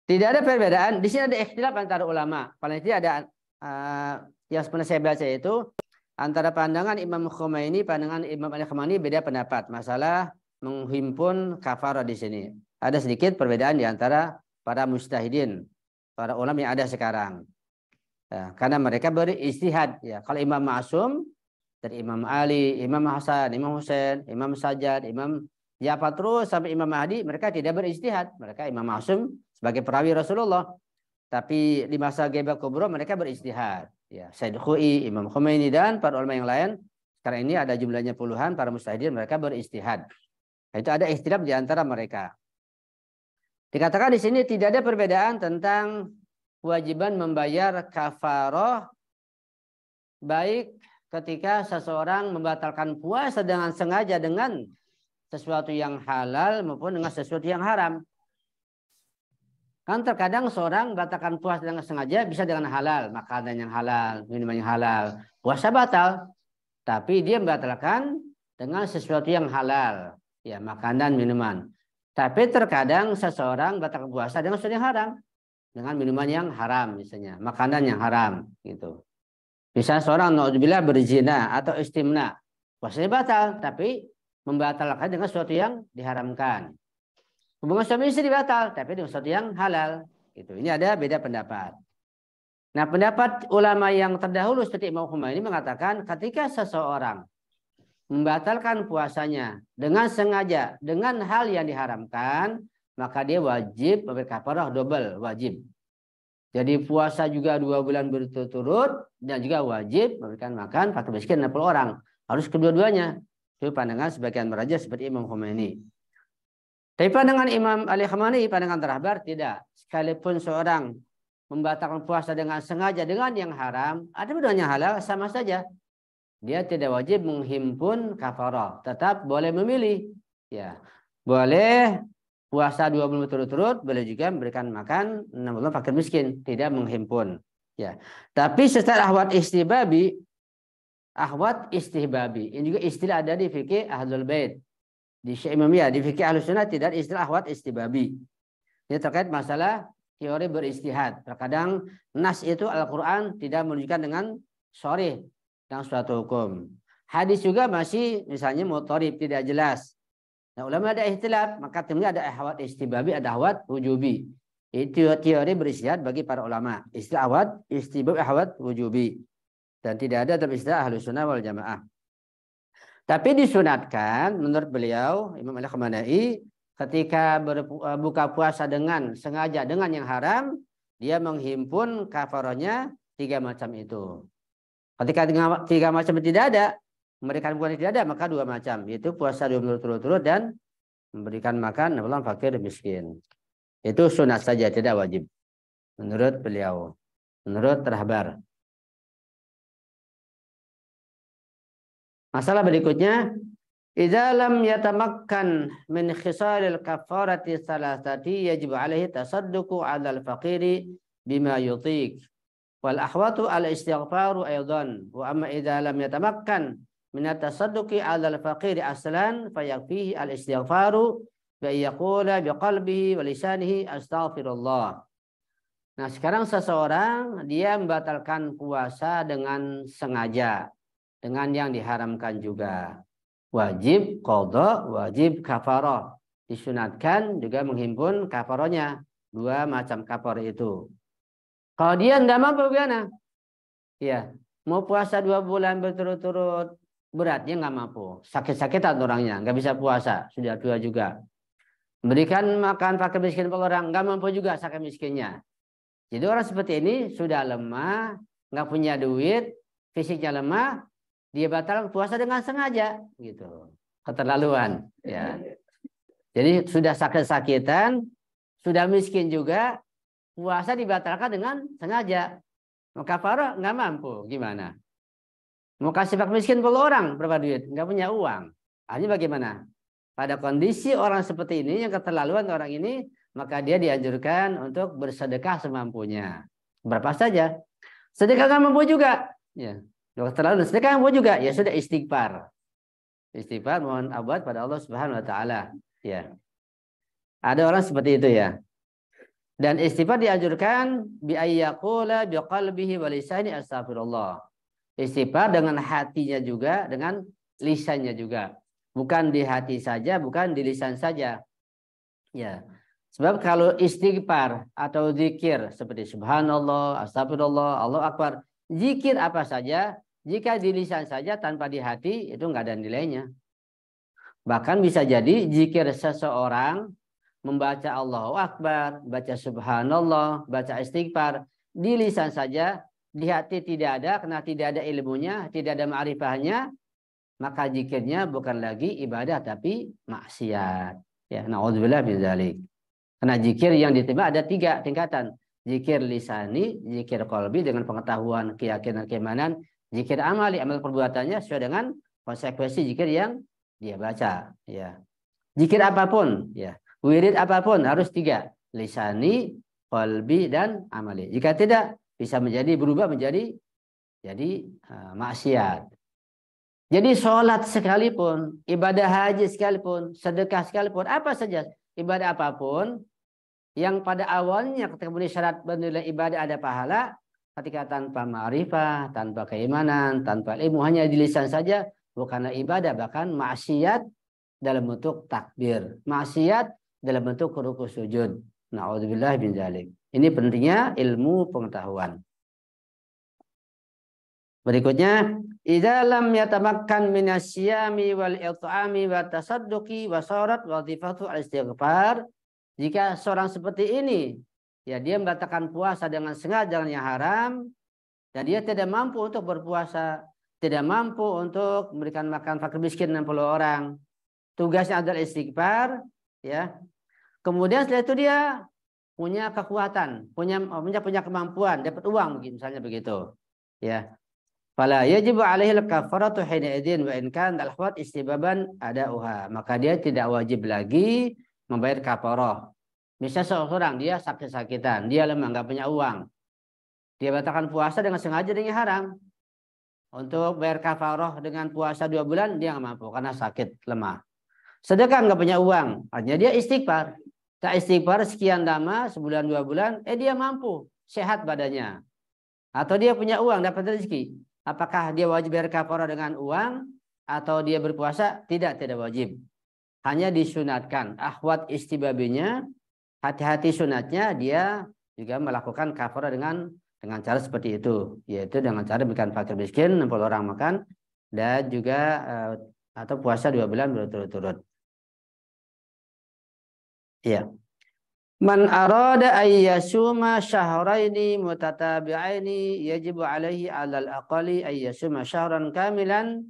Tidak ada perbedaan, di sini ada ikhtilaf antara ulama. Paling tidak ada yang pernah saya baca itu antara pandangan Imam Khomeini, pandangan Imam Al-Khamani beda pendapat masalah menghimpun kafarah di sini. Ada sedikit perbedaan di antara para mujtahidin, para ulama yang ada sekarang. Ya, karena mereka beristihad. Ya, kalau Imam Ma'sum dari Imam Ali, Imam Hasan, Imam Husain, Imam Sajjad, Imam Ja'far terus sampai Imam Mahdi, mereka tidak beristihad. Mereka Imam Ma'sum sebagai perawi Rasulullah. Tapi di masa Ghaibah Kubra mereka beristihad. Ya, Said Khoi, Imam Khomeini dan para ulama yang lain. Sekarang ini ada jumlahnya puluhan para mujtahidin, mereka beristihad. Itu ada ikhtilaf di antara mereka. Dikatakan di sini tidak ada perbedaan tentang kewajiban membayar kafaroh baik ketika seseorang membatalkan puasa dengan sengaja dengan sesuatu yang halal maupun dengan sesuatu yang haram. Kan terkadang seorang membatalkan puasa dengan sengaja bisa dengan halal, makanan yang halal, minuman yang halal, puasa batal. Tapi dia membatalkan dengan sesuatu yang halal, ya makanan, minuman. Tapi terkadang seseorang batalkan puasa dengan sesuatu yang haram. Dengan minuman yang haram misalnya, makanan yang haram gitu. Misalnya seorang naudzubillah berzina atau istimna, puasanya batal, tapi membatalkan dengan sesuatu yang diharamkan. Hubungan suami istri batal, tapi dengan sesuatu yang halal. Gitu. Ini ada beda pendapat. Nah, pendapat ulama yang terdahulu seperti Imam Khomeini mengatakan ketika seseorang membatalkan puasanya dengan sengaja, dengan hal yang diharamkan, maka dia wajib berkafarah double, wajib. Jadi puasa juga 2 bulan berturut-turut dan juga wajib memberikan makan fakir miskin 60 orang. Harus kedua-duanya. Itu pandangan sebagian meraja seperti Imam Khomeini. Tapi pandangan Imam Al-Khamani, pandangan terhabar tidak. Sekalipun seorang membatalkan puasa dengan sengaja dengan yang haram, ada dengan yang halal sama saja. Dia tidak wajib menghimpun kafarah, tetap boleh memilih. Ya, boleh puasa 2 bulan berturut-turut, boleh juga memberikan makan 60 fakir miskin, tidak menghimpun. Ya, tapi secara ahwat istihbabi, ini juga istilah ada di fikih Ahlul Bait. Di Syaimiyah, di fikih Ahlus Sunnah tidak ada istilah ahwat istihbabi. Ini terkait masalah teori beristihad. Terkadang nas itu Al-Quran tidak menunjukkan dengan sharih dengan suatu hukum. Hadis juga masih misalnya mutarib, tidak jelas. Nah, ulama ada ikhtilaf, maka timnya ada ahwat istihbabi, ada ahwat wujubi. Itu teori beristihad bagi para ulama. Istilah ahwat istihbabi, ahwat wujubi. Dan tidak ada dalam istilah Ahlus Sunnah wal Jamaah. Tapi disunatkan menurut beliau Imam Al-Khamani ketika berbuka puasa dengan sengaja dengan yang haram, dia menghimpun kafarahnya 3 macam itu. Ketika 3 macam tidak ada, memberikan bukan tidak ada, maka 2 macam, yaitu puasa 2 bulan berturut-turut dan memberikan makan 60 fakir miskin. Itu sunat saja, tidak wajib. Menurut beliau, menurut terhabar. Masalah berikutnya, Idza lam yatamakkan min khisalil kafarati salasati yajib alaihi tasadduqu 'alal faqiri bima yutiq wal ahwatu al istighfaru aidan wa amma idza lam yatamakkan min at-tasadduqi 'alal faqiri aslan fayakfihi al istighfaru bi yaqula bi qalbihi wa lisanihi astaghfirullah. Nah, sekarang seseorang dia membatalkan puasa dengan sengaja, dengan yang diharamkan juga. Wajib qadha, wajib kafarah. Disunatkan juga menghimpun kafarahnya. Dua macam kafarah itu. Kalau dia tidak mampu bagaimana? Ya, mau puasa 2 bulan berturut-turut, beratnya nggak mampu. Sakit-sakitan orangnya, nggak bisa puasa, sudah tua juga. Memberikan makan fakir miskin orang, nggak mampu juga sakit miskinnya. Jadi orang seperti ini sudah lemah, nggak punya duit, fisiknya lemah, dia batal puasa dengan sengaja, gitu. Keterlaluan, ya. Jadi sudah sakit-sakitan, sudah miskin juga, puasa dibatalkan dengan sengaja. Maka kafarah nggak mampu, gimana? Mau kasih fakir miskin 10 orang, berapa duit? Nggak punya uang. Akhirnya bagaimana? Pada kondisi orang seperti ini, yang keterlaluan orang ini, maka dia dianjurkan untuk bersedekah semampunya. Berapa saja. Sedekah nggak mampu juga. Ya. Terlalu sedekah mampu juga. Ya sudah istighfar. Istighfar mohon abad pada Allah Subhanahu wa taala. Ya. Ada orang seperti itu ya. Dan istighfar dianjurkan bi ayyaqula bi qalbihi wa lisani astaghfirullah. Istighfar dengan hatinya juga, dengan lisannya juga. Bukan di hati saja, bukan di lisan saja. Ya. Sebab kalau istighfar atau zikir seperti subhanallah, astagfirullah, Allahu akbar, zikir apa saja, jika di lisan saja tanpa di hati itu enggak ada nilainya. Bahkan bisa jadi zikir seseorang membaca Allahu akbar, baca subhanallah, baca istighfar di lisan saja, di hati tidak ada karena tidak ada ilmunya, tidak ada ma'rifahnya, maka zikirnya bukan lagi ibadah tapi maksiat. Ya, naudzubillah min dzalik. Karena zikir yang diterima ada 3 tingkatan. Zikir lisani, zikir qalbi dengan pengetahuan, keyakinan, keimanan, zikir amali, amal perbuatannya sesuai dengan konsekuensi zikir yang dia baca, ya. Zikir apapun, ya. Wirid apapun harus 3, lisani, qalbi dan amali. Jika tidak bisa berubah menjadi maksiat. Jadi sholat sekalipun, ibadah haji sekalipun, sedekah sekalipun, apa saja ibadah apapun yang pada awalnya ketika memenuhi syarat bernilai ibadah ada pahala, ketika tanpa ma'rifah, tanpa keimanan, tanpa ilmu, hanya di lisan saja, bukanlah ibadah, bahkan maksiat dalam bentuk takbir, maksiat dalam bentuk ruku sujud. Na'udzubillah min dzalik. Ini pentingnya ilmu pengetahuan. Berikutnya, idza lam yatamakkan minasyami wal it'ami wa tasadduqi wa sarat wazifatu al-istighfar. Jika seorang seperti ini, ya dia membatalkan puasa dengan sengaja dengan yang haram, dan dia tidak mampu untuk berpuasa, tidak mampu untuk memberikan makan fakir miskin 60 orang. Tugasnya adalah istighfar, ya. Kemudian setelah itu dia punya kekuatan, punya kemampuan, dapat uang mungkin misalnya begitu. Ya. Fala yajibu alaihi al-kafaratu hina idzin wa in kan al-ahwat istibaban adauha. Maka dia tidak wajib lagi membayar kafarah. Misalnya seorang dia sakit-sakitan, dia lemah nggak punya uang. Dia batalkan puasa dengan sengaja dengan haram. Untuk bayar kafarah dengan puasa 2 bulan dia nggak mampu karena sakit, lemah. Sedekah nggak punya uang, artinya dia istighfar. Tak istighfar sekian lama, sebulan 2 bulan, dia mampu, sehat badannya. Atau dia punya uang, dapat rezeki. Apakah dia wajib bayar kafarah dengan uang atau dia berpuasa? Tidak wajib. Hanya disunatkan. Ahwat istibabinya, hati-hati sunatnya dia juga melakukan kafarah dengan cara seperti itu, yaitu dengan cara berikan fakir miskin 60 orang makan dan juga atau puasa 2 bulan berturut-turut. Ya. Man arada ayyasuma syahraini mutatabi'aini yajibu alaihi 'alal aqali ayyasuma syahran kamilan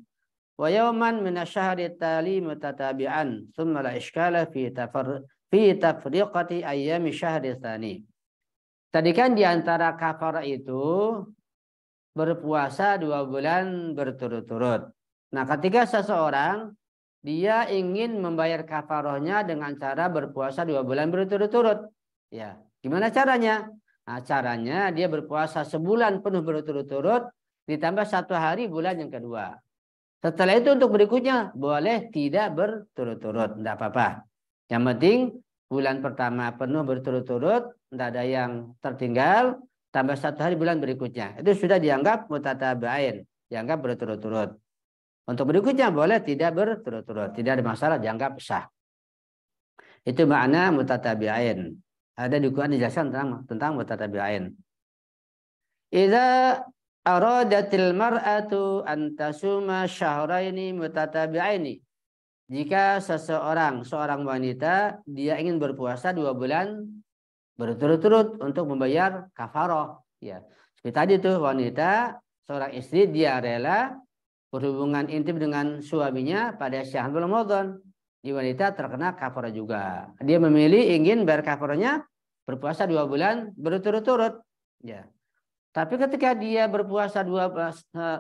wa yawman min asy-syahri tali mutatabi'an thumma la iskala fi tafriqati ayyami syahri tsani. Tadi kan di antara kafarah itu berpuasa 2 bulan berturut-turut. Nah, ketika seseorang dia ingin membayar kafarohnya dengan cara berpuasa 2 bulan berturut-turut. Ya, gimana caranya? Nah, caranya dia berpuasa sebulan penuh berturut-turut ditambah 1 hari bulan yang kedua. Setelah itu untuk berikutnya boleh tidak berturut-turut, tidak apa-apa. Yang penting bulan pertama penuh berturut-turut, tidak ada yang tertinggal, tambah 1 hari bulan berikutnya. Itu sudah dianggap mutatabi'ain, dianggap berturut-turut. Untuk berikutnya boleh tidak berturut-turut, tidak ada masalah, dianggap sah. Itu makna mutatabi'ain. Ada di Quran dijelaskan tentang mutatabi'ain. Idza aradatil mar'atu an tasuma syahraini mutatabi'aini. Jika seorang wanita dia ingin berpuasa 2 bulan berturut-turut untuk membayar kafaroh. Ya, seperti tadi tuh wanita seorang istri dia rela berhubungan intim dengan suaminya pada syahrul Ramadan. Di wanita terkena kafarah juga. Dia memilih ingin bayar kafarahnya berpuasa 2 bulan berturut-turut. Ya. Tapi ketika dia berpuasa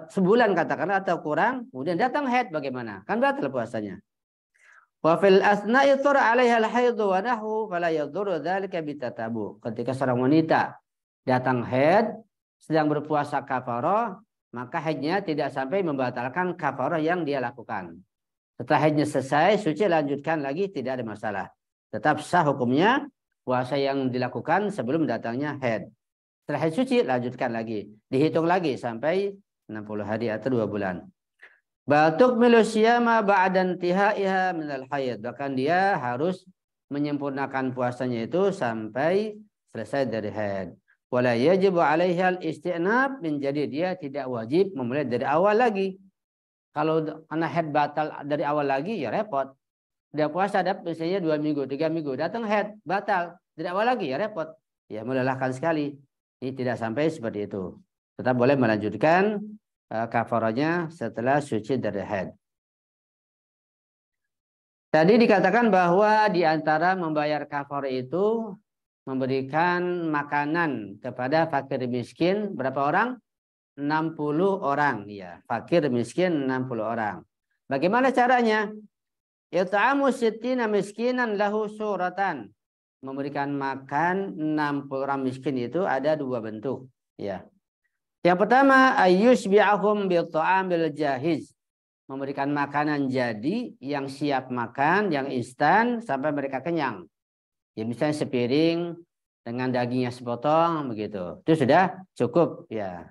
sebulan katakanlah atau kurang, kemudian datang haid bagaimana? Kan batal puasanya. Wa fil asna'i thura 'alaiha al-haidhu wa nahwu fala yadhurru dzalika bitatabu. Ketika seorang wanita datang haid sedang berpuasa kafarah, maka haidnya tidak sampai membatalkan kafarah yang dia lakukan. Setelah haidnya selesai, suci lanjutkan lagi, tidak ada masalah. Tetap sah hukumnya puasa yang dilakukan sebelum datangnya haid. Setelah haid suci, lanjutkan lagi. Dihitung lagi sampai 60 hari atau 2 bulan. Batuk milusyama ba'dan tihaiha minal haid. Bahkan dia harus menyempurnakan puasanya itu sampai selesai dari haid. Wala yajibu 'alaiha al-istinab, menjadi dia tidak wajib memulai dari awal lagi. Kalau anak haid batal dari awal lagi ya repot. Dia puasa ada misalnya 2 minggu, 3 minggu, datang haid batal dari awal lagi ya repot. Ya melelahkan sekali. Ini tidak sampai seperti itu. Tetap boleh melanjutkan kafarahnya setelah suci dari haid. Tadi dikatakan bahwa di antara membayar kafarah itu memberikan makanan kepada fakir miskin berapa orang? 60 orang. Ya, fakir miskin 60 orang. Bagaimana caranya? Yata'amu sittina miskinan lahu suratan. Memberikan makan 60 orang miskin itu ada 2 bentuk. Ya. Yang pertama, ayyushbi'ahum bi'ta'amil jahiz. Memberikan makanan jadi yang siap makan, yang instan sampai mereka kenyang. Ya misalnya sepiring dengan dagingnya sepotong begitu. Itu sudah cukup ya.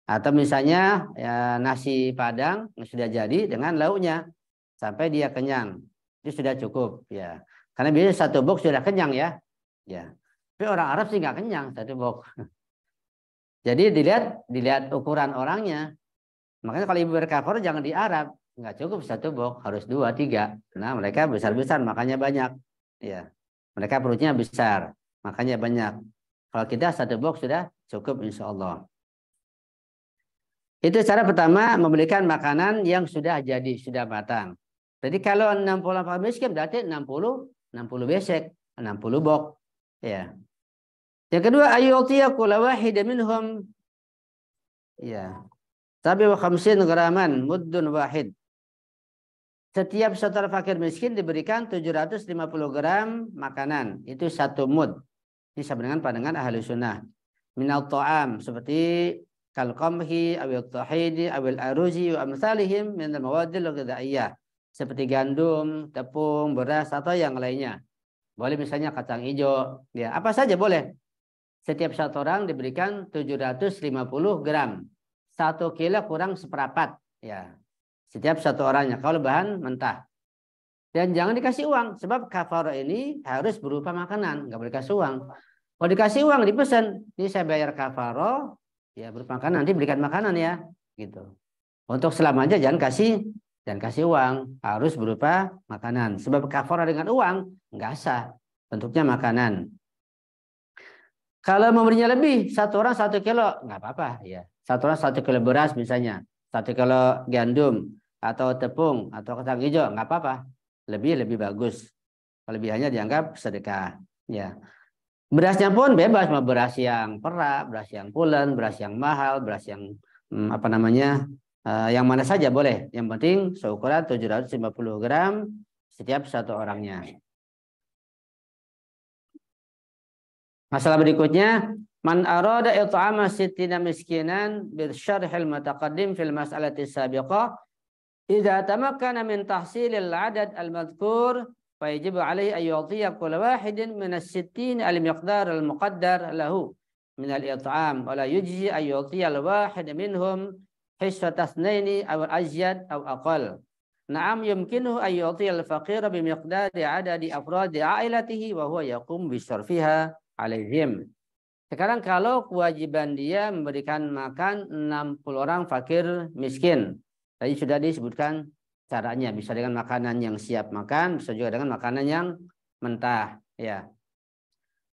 Atau misalnya ya, nasi padang yang sudah jadi dengan lauknya sampai dia kenyang. Itu sudah cukup ya. Karena biasanya 1 box sudah kenyang ya. Ya. Tapi orang Arab sih nggak kenyang 1 box. Jadi dilihat ukuran orangnya. Makanya kalau ibu berkafar jangan di Arab, nggak cukup 1 box, harus 2, 3. Nah mereka besar-besar makanya banyak. Ya. Mereka perutnya besar, makanya banyak. Kalau kita 1 box sudah cukup insya Allah. Itu cara pertama, memberikan makanan yang sudah jadi, sudah matang. Jadi kalau 60 miskin berarti 60 besek, 60 box. Ya. Yang kedua, ayyutiya kulla wahid minhum ya 57 graman muddun wahid. Setiap saudara fakir miskin diberikan 750 gram makanan. Itu 1 mud. Ini sama dengan pandangan ahli sunnah. Minal ta'am seperti kalqamhi awil tahidi awil aruzi wa amsalihim minal mawadil ghidhaiyah. Seperti gandum, tepung, beras atau yang lainnya. Boleh misalnya kacang hijau, ya apa saja boleh. Setiap 1 orang diberikan 750 gram. 1 kilo kurang seperempat. Ya. Setiap 1 orangnya. Kalau bahan mentah. Dan jangan dikasih uang. Sebab kafarah ini harus berupa makanan. Nggak boleh kasih uang. Kalau dikasih uang dipesan. Ini saya bayar kafarah. Ya berupa makanan. Nanti berikan makanan ya. Gitu. Untuk selamanya jangan kasih uang. Harus berupa makanan. Sebab kafarah dengan uang nggak sah. Bentuknya makanan. Kalau memberinya lebih, 1 orang 1 kilo, nggak apa-apa ya. 1 orang 1 kilo beras misalnya, 1 kilo gandum atau tepung atau kacang hijau, nggak apa-apa. Lebih bagus. Kelebihannya dianggap sedekah. Ya. Berasnya pun bebas, mau beras yang perak, beras yang pulen, beras yang mahal, beras yang Yang mana saja boleh. Yang penting seukuran 750 gram setiap satu orangnya. Masalah berikutnya, man arada it'ama sittina miskinan bil syarhil mutaqaddim fil mas'alati sabiqah idza tamakkana min tahsilil adad al-madhkur fa yajibu alaihi an yu'tiya kull wahidin min as-sittin al-miqdar al-muqaddar lahu min al-it'am wa la yujzi an yu'tiya al-wahid minhum hissata ithnaini aw azyad aw aqall. Na'am yumkinuhu an yu'tiya al-faqira bi miqdari adadi afradi 'ailatihi wa huwa yaqum bi syarfiha alaihim. Sekarang kalau kewajiban dia memberikan makan 60 orang fakir miskin. Tadi sudah disebutkan caranya. Bisa dengan makanan yang siap makan, bisa juga dengan makanan yang mentah. Ya.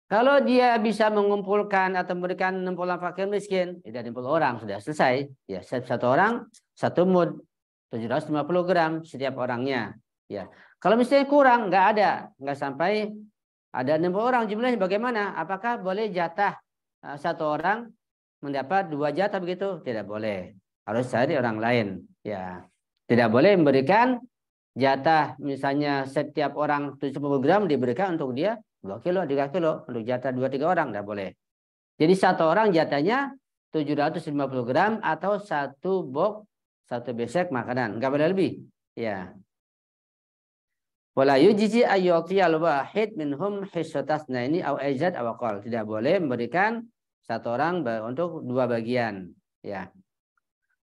Kalau dia bisa mengumpulkan atau memberikan 60 orang fakir miskin, tidak 60 orang, sudah selesai. Ya, satu orang, satu mud, 750 gram setiap orangnya. Ya. Kalau misalnya kurang, nggak sampai ada 60 orang jumlahnya bagaimana? Apakah boleh jatah satu orang mendapat 2 jatah begitu? Tidak boleh. Harus cari orang lain. Ya, tidak boleh memberikan jatah misalnya setiap orang 70 gram diberikan untuk dia 2 kilo, 3 kilo. Untuk jatah 2-3 orang tidak boleh. Jadi satu orang jatahnya 750 gram atau satu box, satu besek makanan. Enggak boleh lebih. Ya. Wala yujzi ayyutiyal wahid minhum hissatasnaini aw aizad aw aqall. Tidak boleh memberikan satu orang untuk 2 bagian, ya.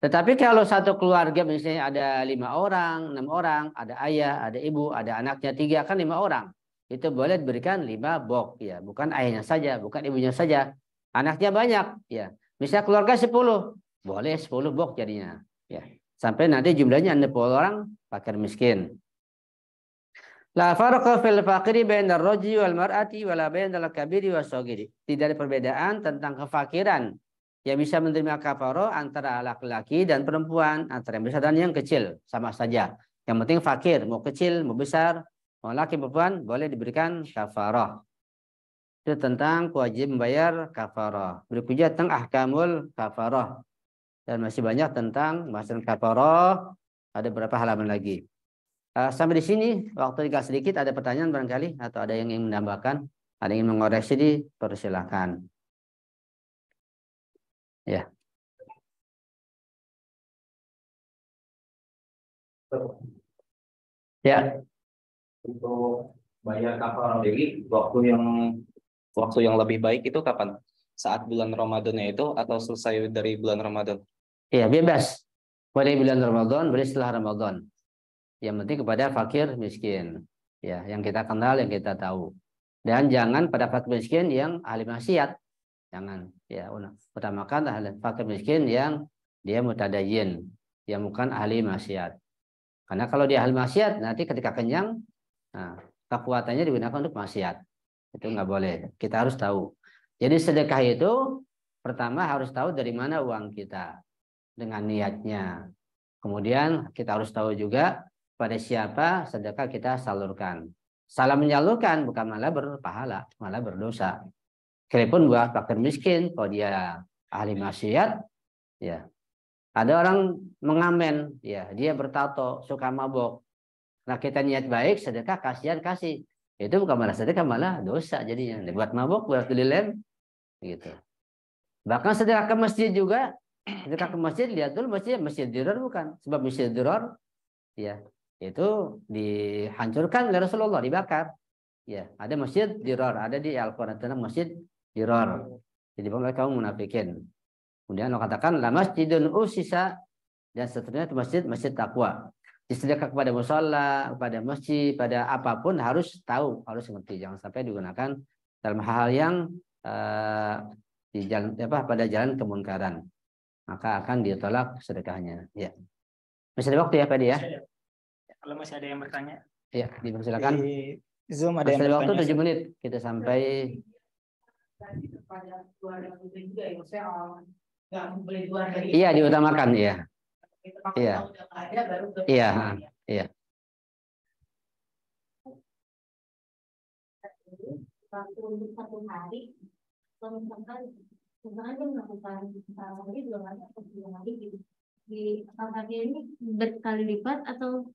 Tetapi kalau satu keluarga misalnya ada 5 orang, 6 orang, ada ayah, ada ibu, ada anaknya 3, kan 5 orang. Itu boleh diberikan 5 box, ya, bukan ayahnya saja, bukan ibunya saja. Anaknya banyak, ya. Misalnya keluarga 10, boleh 10 box jadinya, ya. Sampai nanti jumlahnya 60 orang fakir miskin. La farqa fil faqiri bainar rajuli wal mar'ati wala bainal kabiri was-shaghiri. Tidak ada perbedaan tentang kefakiran yang bisa menerima kafaroh antara laki-laki dan perempuan, antara yang besar dan yang kecil, sama saja. Yang penting fakir, mau kecil, mau besar, mau laki perempuan boleh diberikan kafaroh. Itu tentang kewajiban membayar kafaroh. Berikutnya tentang ahkamul kafaroh. Dan masih banyak tentang bahasan kafaroh, ada beberapa halaman lagi. Sampai di sini waktu tinggal sedikit. Ada pertanyaan barangkali atau ada yang ingin menambahkan, ada yang ingin mengoreksi, dipersilakan. Ya. Ya. Untuk bayar kafaroh jadi waktu yang lebih baik itu kapan? Saat bulan Ramadannya itu atau selesai dari bulan Ramadan? Iya, bebas. Boleh bulan Ramadan, boleh setelah Ramadan. Yang penting kepada fakir miskin. Ya, yang kita kenal, yang kita tahu. Dan jangan pada fakir miskin yang ahli maksiat. Jangan. Ya, utamakan ahli fakir miskin yang dia mutadayyin, yang bukan ahli maksiat. Karena kalau dia ahli maksiat, nanti ketika kenyang, nah, kekuatannya digunakan untuk maksiat. Itu nggak boleh. Kita harus tahu. Jadi sedekah itu pertama harus tahu dari mana uang kita dengan niatnya. Kemudian kita harus tahu juga pada siapa sedekah kita salurkan. Salah menyalurkan bukan malah berpahala, malah berdosa. Sekalipun buat fakir miskin, kalau dia ahli maksiat, ya. Ada orang mengamen, ya, dia bertato, suka mabok. Nah, kita niat baik, sedekah, kasihan, kasih. Itu bukan malah sedekah, malah dosa jadinya. Buat mabok, buat lilin, gitu. Bahkan sedekah ke masjid juga, sedekah ke masjid, lihat dulu masjid dirar bukan. Sebab masjid dirar, ya, itu dihancurkan oleh Rasulullah, dibakar. Ya, ada masjid dirar, ada di Al-Quran tentang masjid dirar. Jadi bagaimana kamu munafikin. Kemudian Allah katakan la masjidun usisa, dan seterusnya itu masjid takwa. Sedekah kepada musala, kepada masjid, pada apapun harus tahu, harus mengerti. Jangan sampai digunakan dalam hal yang di jalan pada jalan kemungkaran. Maka akan ditolak sedekahnya. Ya. Masih ada waktu ya, Pak ya? Kalau masih ada yang bertanya. Ya, dipersilakan. Di Zoom ada masih yang ada waktu bertanya. 7 menit. Kita sampai. Iya, diutamakan, iya. Iya. Iya, iya. Untuk satu hari, kalau misalkan dia melakukan lagi belum ada gitu. di kafarnya ini berkali lipat atau?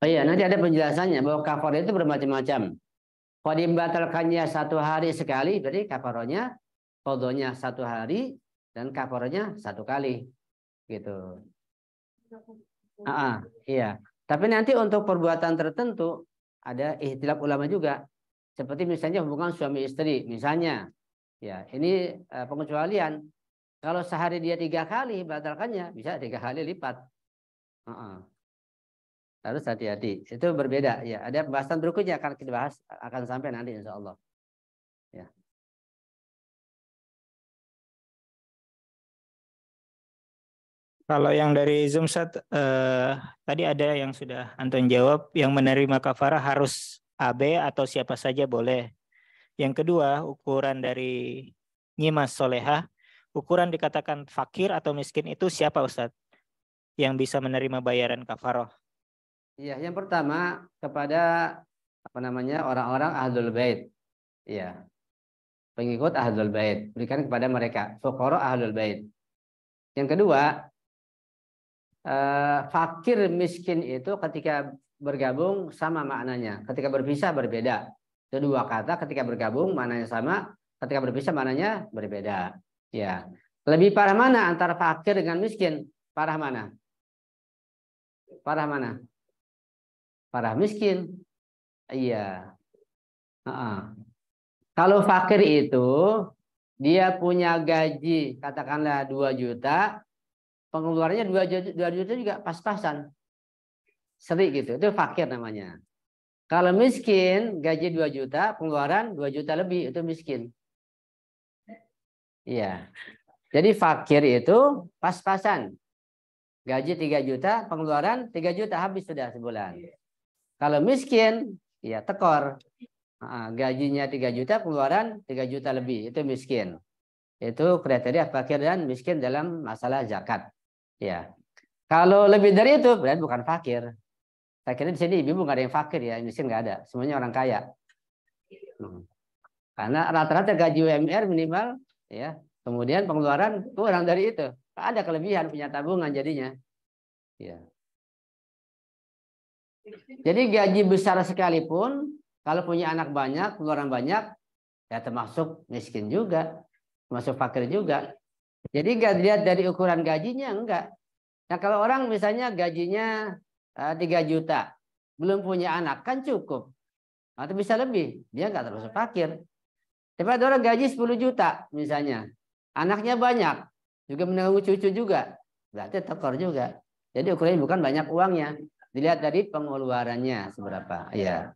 Oh iya, nanti ada penjelasannya bahwa kafarah itu bermacam-macam. Kalau dibatalkannya 1 hari sekali, berarti kafarahnya qadanya 1 hari dan kafarahnya 1 kali, gitu. Iya. Tapi nanti untuk perbuatan tertentu ada ikhtilaf ulama juga. Seperti misalnya hubungan suami istri, misalnya, ya ini pengecualian. Kalau sehari dia 3 kali batalkannya, bisa 3 kali lipat. Harus hati-hati. Itu berbeda. Ya, ada pembahasan berikutnya akan kita bahas, akan sampai nanti insya Allah. Ya. Kalau yang dari Zoom tadi ada yang sudah Anton jawab, yang menerima kafarah harus AB atau siapa saja boleh. Yang kedua, ukuran dari nyimas solehah, ukuran dikatakan fakir atau miskin itu siapa Ustadz yang bisa menerima bayaran kafarah? Iya, yang pertama kepada orang-orang ahlul bait. Iya. Pengikut ahlul bait, berikan kepada mereka, fuqara ahlul bait. Yang kedua, fakir miskin itu ketika bergabung sama maknanya, ketika berpisah berbeda. Kedua kata ketika bergabung maknanya sama, ketika berpisah maknanya berbeda. Ya. Lebih parah mana antara fakir dengan miskin? Parah mana? Parah mana? Parah miskin. Iya. Kalau fakir itu dia punya gaji katakanlah 2 juta, pengeluarannya 2 juta juga pas-pasan. Seri gitu. Itu fakir namanya. Kalau miskin gaji 2 juta, pengeluaran 2 juta lebih, itu miskin. Iya. Jadi fakir itu pas-pasan. Gaji 3 juta, pengeluaran 3 juta habis sudah sebulan. Kalau miskin, ya tekor. Gajinya 3 juta, pengeluaran 3 juta lebih. Itu miskin. Itu kriteria fakir dan miskin dalam masalah zakat. Ya. Kalau lebih dari itu, berarti bukan fakir. Saya kira di sini ibu nggak ada yang fakir ya, miskin nggak ada. Semuanya orang kaya. Karena rata-rata gaji UMR minimal, ya. Kemudian pengeluaran kurang dari itu. Ada kelebihan punya tabungan jadinya. Ya. Jadi gaji besar sekalipun, kalau punya anak banyak, pengeluaran banyak, ya termasuk miskin juga, termasuk fakir juga. Jadi nggak dilihat dari ukuran gajinya, enggak. Nah kalau orang misalnya gajinya 3 juta, belum punya anak, kan cukup. Atau bisa lebih, dia nggak termasuk fakir. Tapi ada orang gaji 10 juta misalnya, anaknya banyak, juga menanggung cucu juga, berarti tekor juga. Jadi ukurannya bukan banyak uangnya, dilihat dari pengeluarannya seberapa. Iya.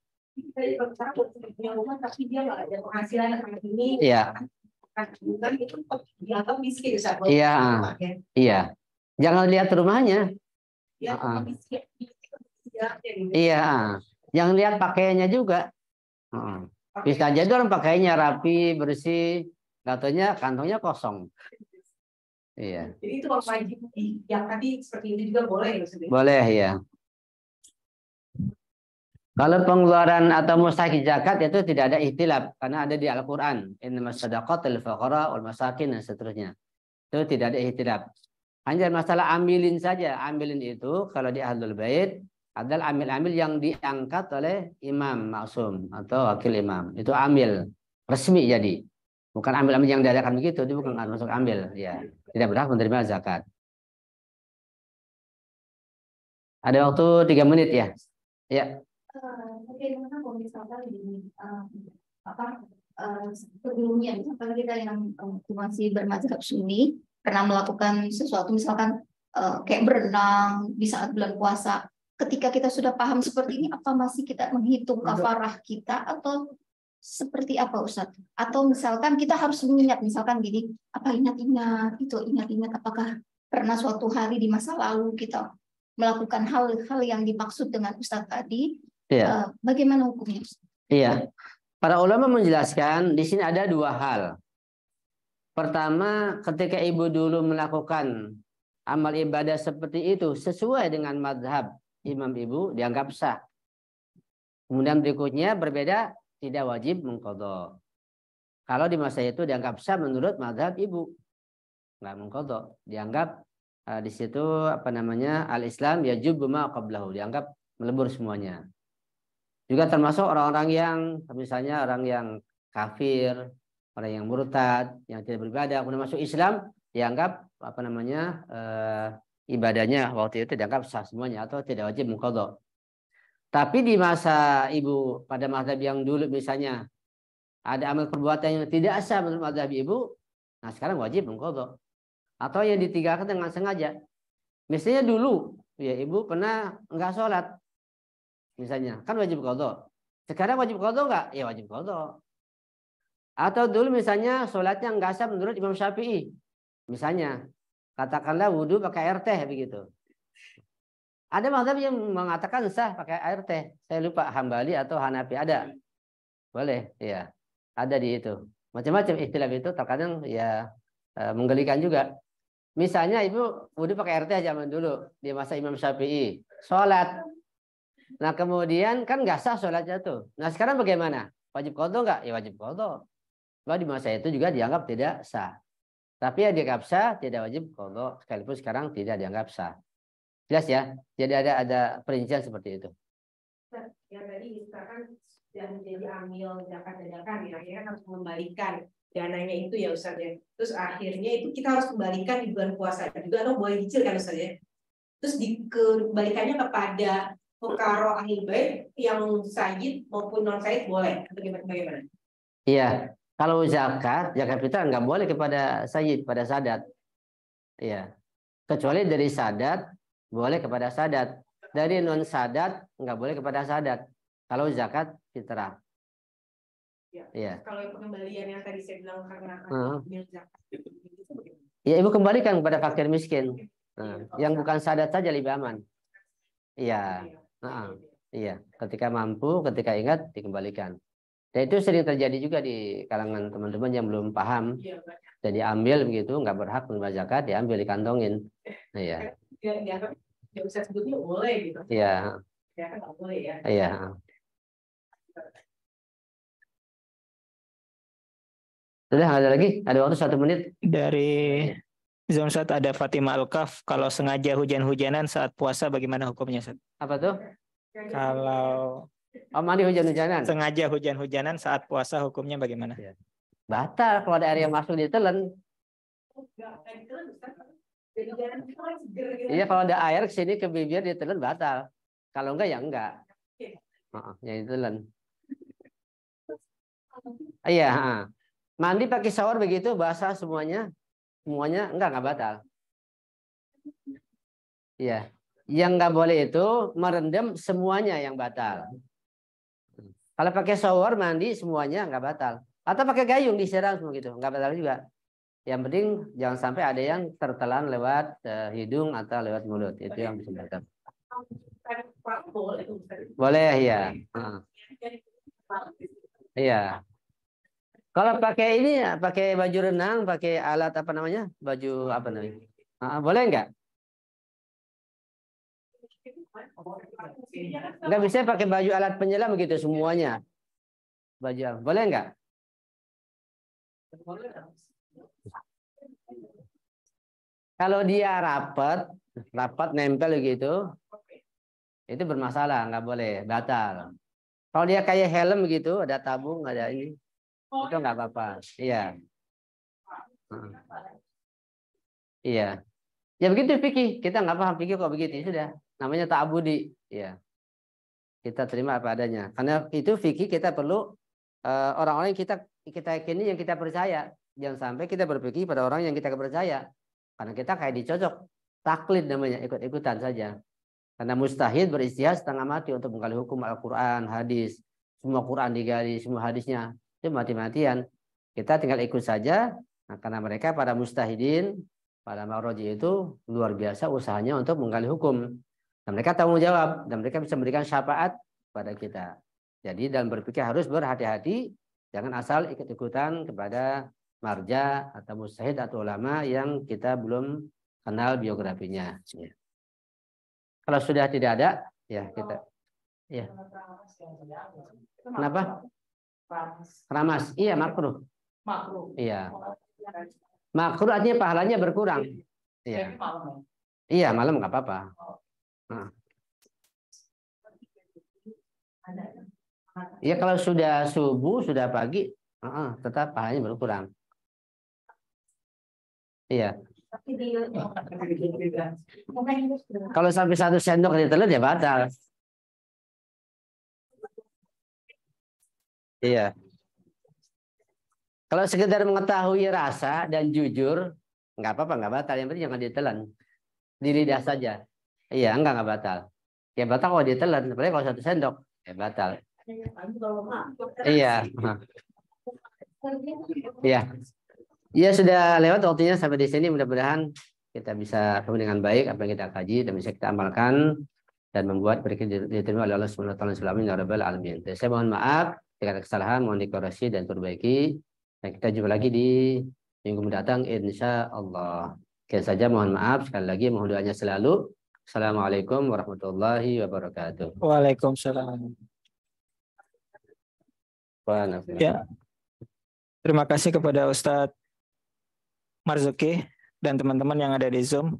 Punya rumah tapi dia nggak ada penghasilan kayak ini. Iya. Bukan itu dianggap miskin. Iya. Iya. Jangan lihat rumahnya. Iya. Jangan lihat pakaiannya juga. Bisa jadi orang pakaiannya rapi, bersih, katanya kantongnya kosong. Iya. Jadi itu kalau wajib yang tadi seperti ini juga boleh ya? Boleh ya. Kalau pengeluaran atau mustahik zakat itu tidak ada ikhtilaf karena ada di Al-Qur'an, innamas shadaqatul fuqara wal masakin dan seterusnya. Itu tidak ada ikhtilaf. Hanya masalah ambilin saja. Ambilin itu kalau di Ahlul Bait adalah amil-amil yang diangkat oleh imam maksum atau wakil imam. Itu amil resmi jadi. Bukan ambil-ambil yang diadakan begitu, itu bukan masuk ambil, ya. Tidak berhak menerima zakat. Ada waktu 3 menit ya. Ya. Bagaimana kalau misalkan di sebelumnya, misalkan kita yang masih bermadzhab Sunni pernah melakukan sesuatu, misalkan kayak berenang di saat bulan puasa. Ketika kita sudah paham seperti ini, apa masih kita menghitung kafarah kita atau seperti apa Ustadz? Atau misalkan kita harus mengingat, misalkan gini, apa ingat-ingat, itu ingat-ingat apakah pernah suatu hari di masa lalu kita melakukan hal-hal yang dimaksud dengan Ustadz tadi, Iya. Bagaimana hukumnya? Iya. Para ulama menjelaskan di sini ada 2 hal. Pertama, ketika ibu dulu melakukan amal ibadah seperti itu sesuai dengan mazhab imam ibu dianggap sah. Kemudian berikutnya berbeda, tidak wajib mengqadha. Kalau di masa itu dianggap sah menurut mazhab ibu, nggak mengqadha, dianggap di situ apa namanya al-Islam yajubu ma qablahu, dianggap melebur semuanya. Juga termasuk orang-orang yang misalnya orang yang kafir, orang yang murtad, yang tidak beribadah, kemudian masuk Islam, dianggap apa namanya ibadahnya waktu itu dianggap sah semuanya atau tidak wajib mengqadha. Tapi di masa ibu pada mazhab yang dulu misalnya ada amal perbuatan yang tidak sah menurut mazhab ibu, nah sekarang wajib mengqadha. Atau yang ditinggalkan dengan sengaja. Misalnya dulu ya ibu pernah enggak sholat, misalnya kan wajib qadha. Sekarang wajib qadha enggak? Ya wajib qadha. Atau dulu misalnya sholatnya enggak sah menurut Imam Syafi'i, misalnya katakanlah wudhu pakai air teh begitu. Ada mazhab yang mengatakan sah pakai air teh. Saya lupa Hambali atau Hanafi ada. Boleh, ya. Ada di itu. Macam-macam istilah itu terkadang ya menggelikan juga. Misalnya ibu wudhu pakai air teh zaman dulu di masa Imam Syafi'i, sholat. Nah kemudian kan nggak sah sholatnya tuh. Nah sekarang bagaimana? Wajib qadha nggak? Ya wajib qadha. Bahwa di masa itu juga dianggap tidak sah. Tapi ya dianggap sah, tidak wajib qadha. Sekalipun sekarang tidak dianggap sah. Jelas ya? Jadi ada perincian seperti itu. Yang tadi misalkan sudah menjadi amil zakat dadakan, ya akhirnya harus mengembalikan dananya itu ya Ustaz ya. Terus akhirnya itu kita harus kembalikan di bulan puasa juga atau boleh dicil kan Ustaz ya. Terus dikembalikannya kepada fuqara ahli bait yang sayyid maupun non sayyid boleh atau bagaimana? Iya, kalau zakat fitrah nggak boleh kepada sayyid, pada sadat. Iya. Kecuali dari sadat boleh kepada sadat. Dari non sadat nggak boleh kepada sadat. Kalau zakat fitrah. Ya. Kalau pengembalian yang tadi saya bilang karena zakat itu bagaimana? Ya ibu kembalikan kepada fakir miskin. Yang bukan sadat saja lebih aman. Iya. Iya. Ketika mampu, ketika ingat dikembalikan. Dan itu sering terjadi juga di kalangan teman-teman yang belum paham. Jadi ambil begitu, nggak berhak menerima zakat, diambil dikantongin. Iya. Ya bisa sebutnya boleh gitu. Iya. Ya kan nggak boleh ya. Iya. Sudah ada lagi? Ada waktu 1 menit. Dari Zamsat ada Fatimah Al-Kaf, kalau sengaja hujan-hujanan saat puasa bagaimana hukumnya, Ustaz? Apa tuh? Kalau mandi hujan-hujanan. Sengaja hujan-hujanan saat puasa hukumnya bagaimana? Ya. Batal kalau ada air yang masuk ditelan. Iya kalau ada air kesini ke bibir ditelan batal. Kalau enggak ya enggak. Ya ditelan. Iya. Mandi pakai shower begitu basah semuanya enggak batal. Iya. Yang enggak boleh itu merendam semuanya yang batal. Kalau pakai shower mandi semuanya enggak batal. Atau pakai gayung disiram semua gitu, enggak batal juga. Yang penting jangan sampai ada yang tertelan lewat hidung atau lewat mulut. Itu yang bisa batal. Boleh ya. Iya. Kalau pakai ini, pakai baju renang, pakai alat apa namanya? Baju apa namanya? Boleh enggak? Enggak bisa pakai baju alat penyelam begitu semuanya. Baju boleh enggak? Kalau dia rapat nempel gitu, itu bermasalah, nggak boleh, batal. Kalau dia kayak helm gitu, ada tabung, ada ini, itu nggak apa-apa. Iya. Iya. Ya begitu fikih. Kita nggak paham fikih kok begitu, sudah. Namanya ta'abudi. Iya. Kita terima apa adanya. Karena itu fikih kita perlu orang-orang yang kita yakini, yang kita percaya. Jangan sampai kita berpikir pada orang yang kita percaya. Karena kita kayak dicocok. Taklid namanya, ikut-ikutan saja. Karena mustahil beristihad setengah mati untuk menggali hukum Al-Quran, hadis. Semua Quran digali, semua hadisnya. Itu mati-matian. Kita tinggal ikut saja. Nah, karena mereka para mustahidin, para maroji itu luar biasa usahanya untuk menggali hukum. Dan mereka tanggung jawab. Dan mereka bisa memberikan syafaat pada kita. Jadi dalam berpikir harus berhati-hati. Jangan asal ikut-ikutan kepada marja atau mustahid atau ulama yang kita belum kenal biografinya. Ya. Kalau sudah tidak ada, ya kita. Ya. Kenapa? Ramas. Iya, makruh. Iya. Makruh artinya pahalanya berkurang. Iya. Iya, malam nggak apa-apa. Nah. Iya, kalau sudah subuh, sudah pagi, tetap pahalanya berkurang. Iya. Kalau sampai 1 sendok ditelan ya batal. Iya. Kalau sekedar mengetahui rasa dan jujur, nggak apa-apa, nggak batal. Yang penting jangan ditelan. Di lidah saja. Iya, nggak batal. Ya batal kalau ditelan, apalagi kalau 1 sendok, ya batal. Iya. Iya. Ya sudah lewat waktunya sampai di sini. Mudah-mudahan kita bisa ketemu dengan baik apa yang kita kaji dan bisa kita amalkan dan membuat berikut diterima oleh Allah Subhanahu wa taala selama ini ya rabbal alamin. Saya mohon maaf jika ada kesalahan, mohon dikoreksi dan perbaiki. Dan kita jumpa lagi di minggu mendatang insya Allah. Sekian saja, mohon maaf sekali lagi, mohon doanya selalu. Assalamualaikum warahmatullahi wabarakatuh. Waalaikumsalam. Ya. Terima kasih kepada Ustadz Marzuki dan teman-teman yang ada di Zoom.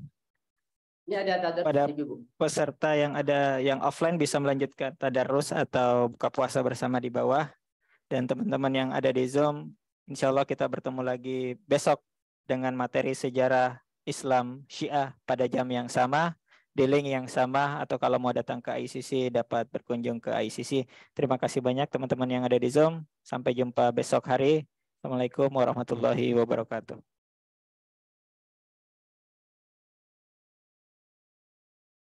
Ini ada pada peserta yang ada yang offline bisa melanjutkan tadarus atau buka puasa bersama di bawah. Dan teman-teman yang ada di Zoom, insya Allah kita bertemu lagi besok dengan materi sejarah Islam Syiah pada jam yang sama, di link yang sama, atau kalau mau datang ke ICC dapat berkunjung ke ICC. Terima kasih banyak teman-teman yang ada di Zoom. Sampai jumpa besok hari. Assalamualaikum warahmatullahi wabarakatuh.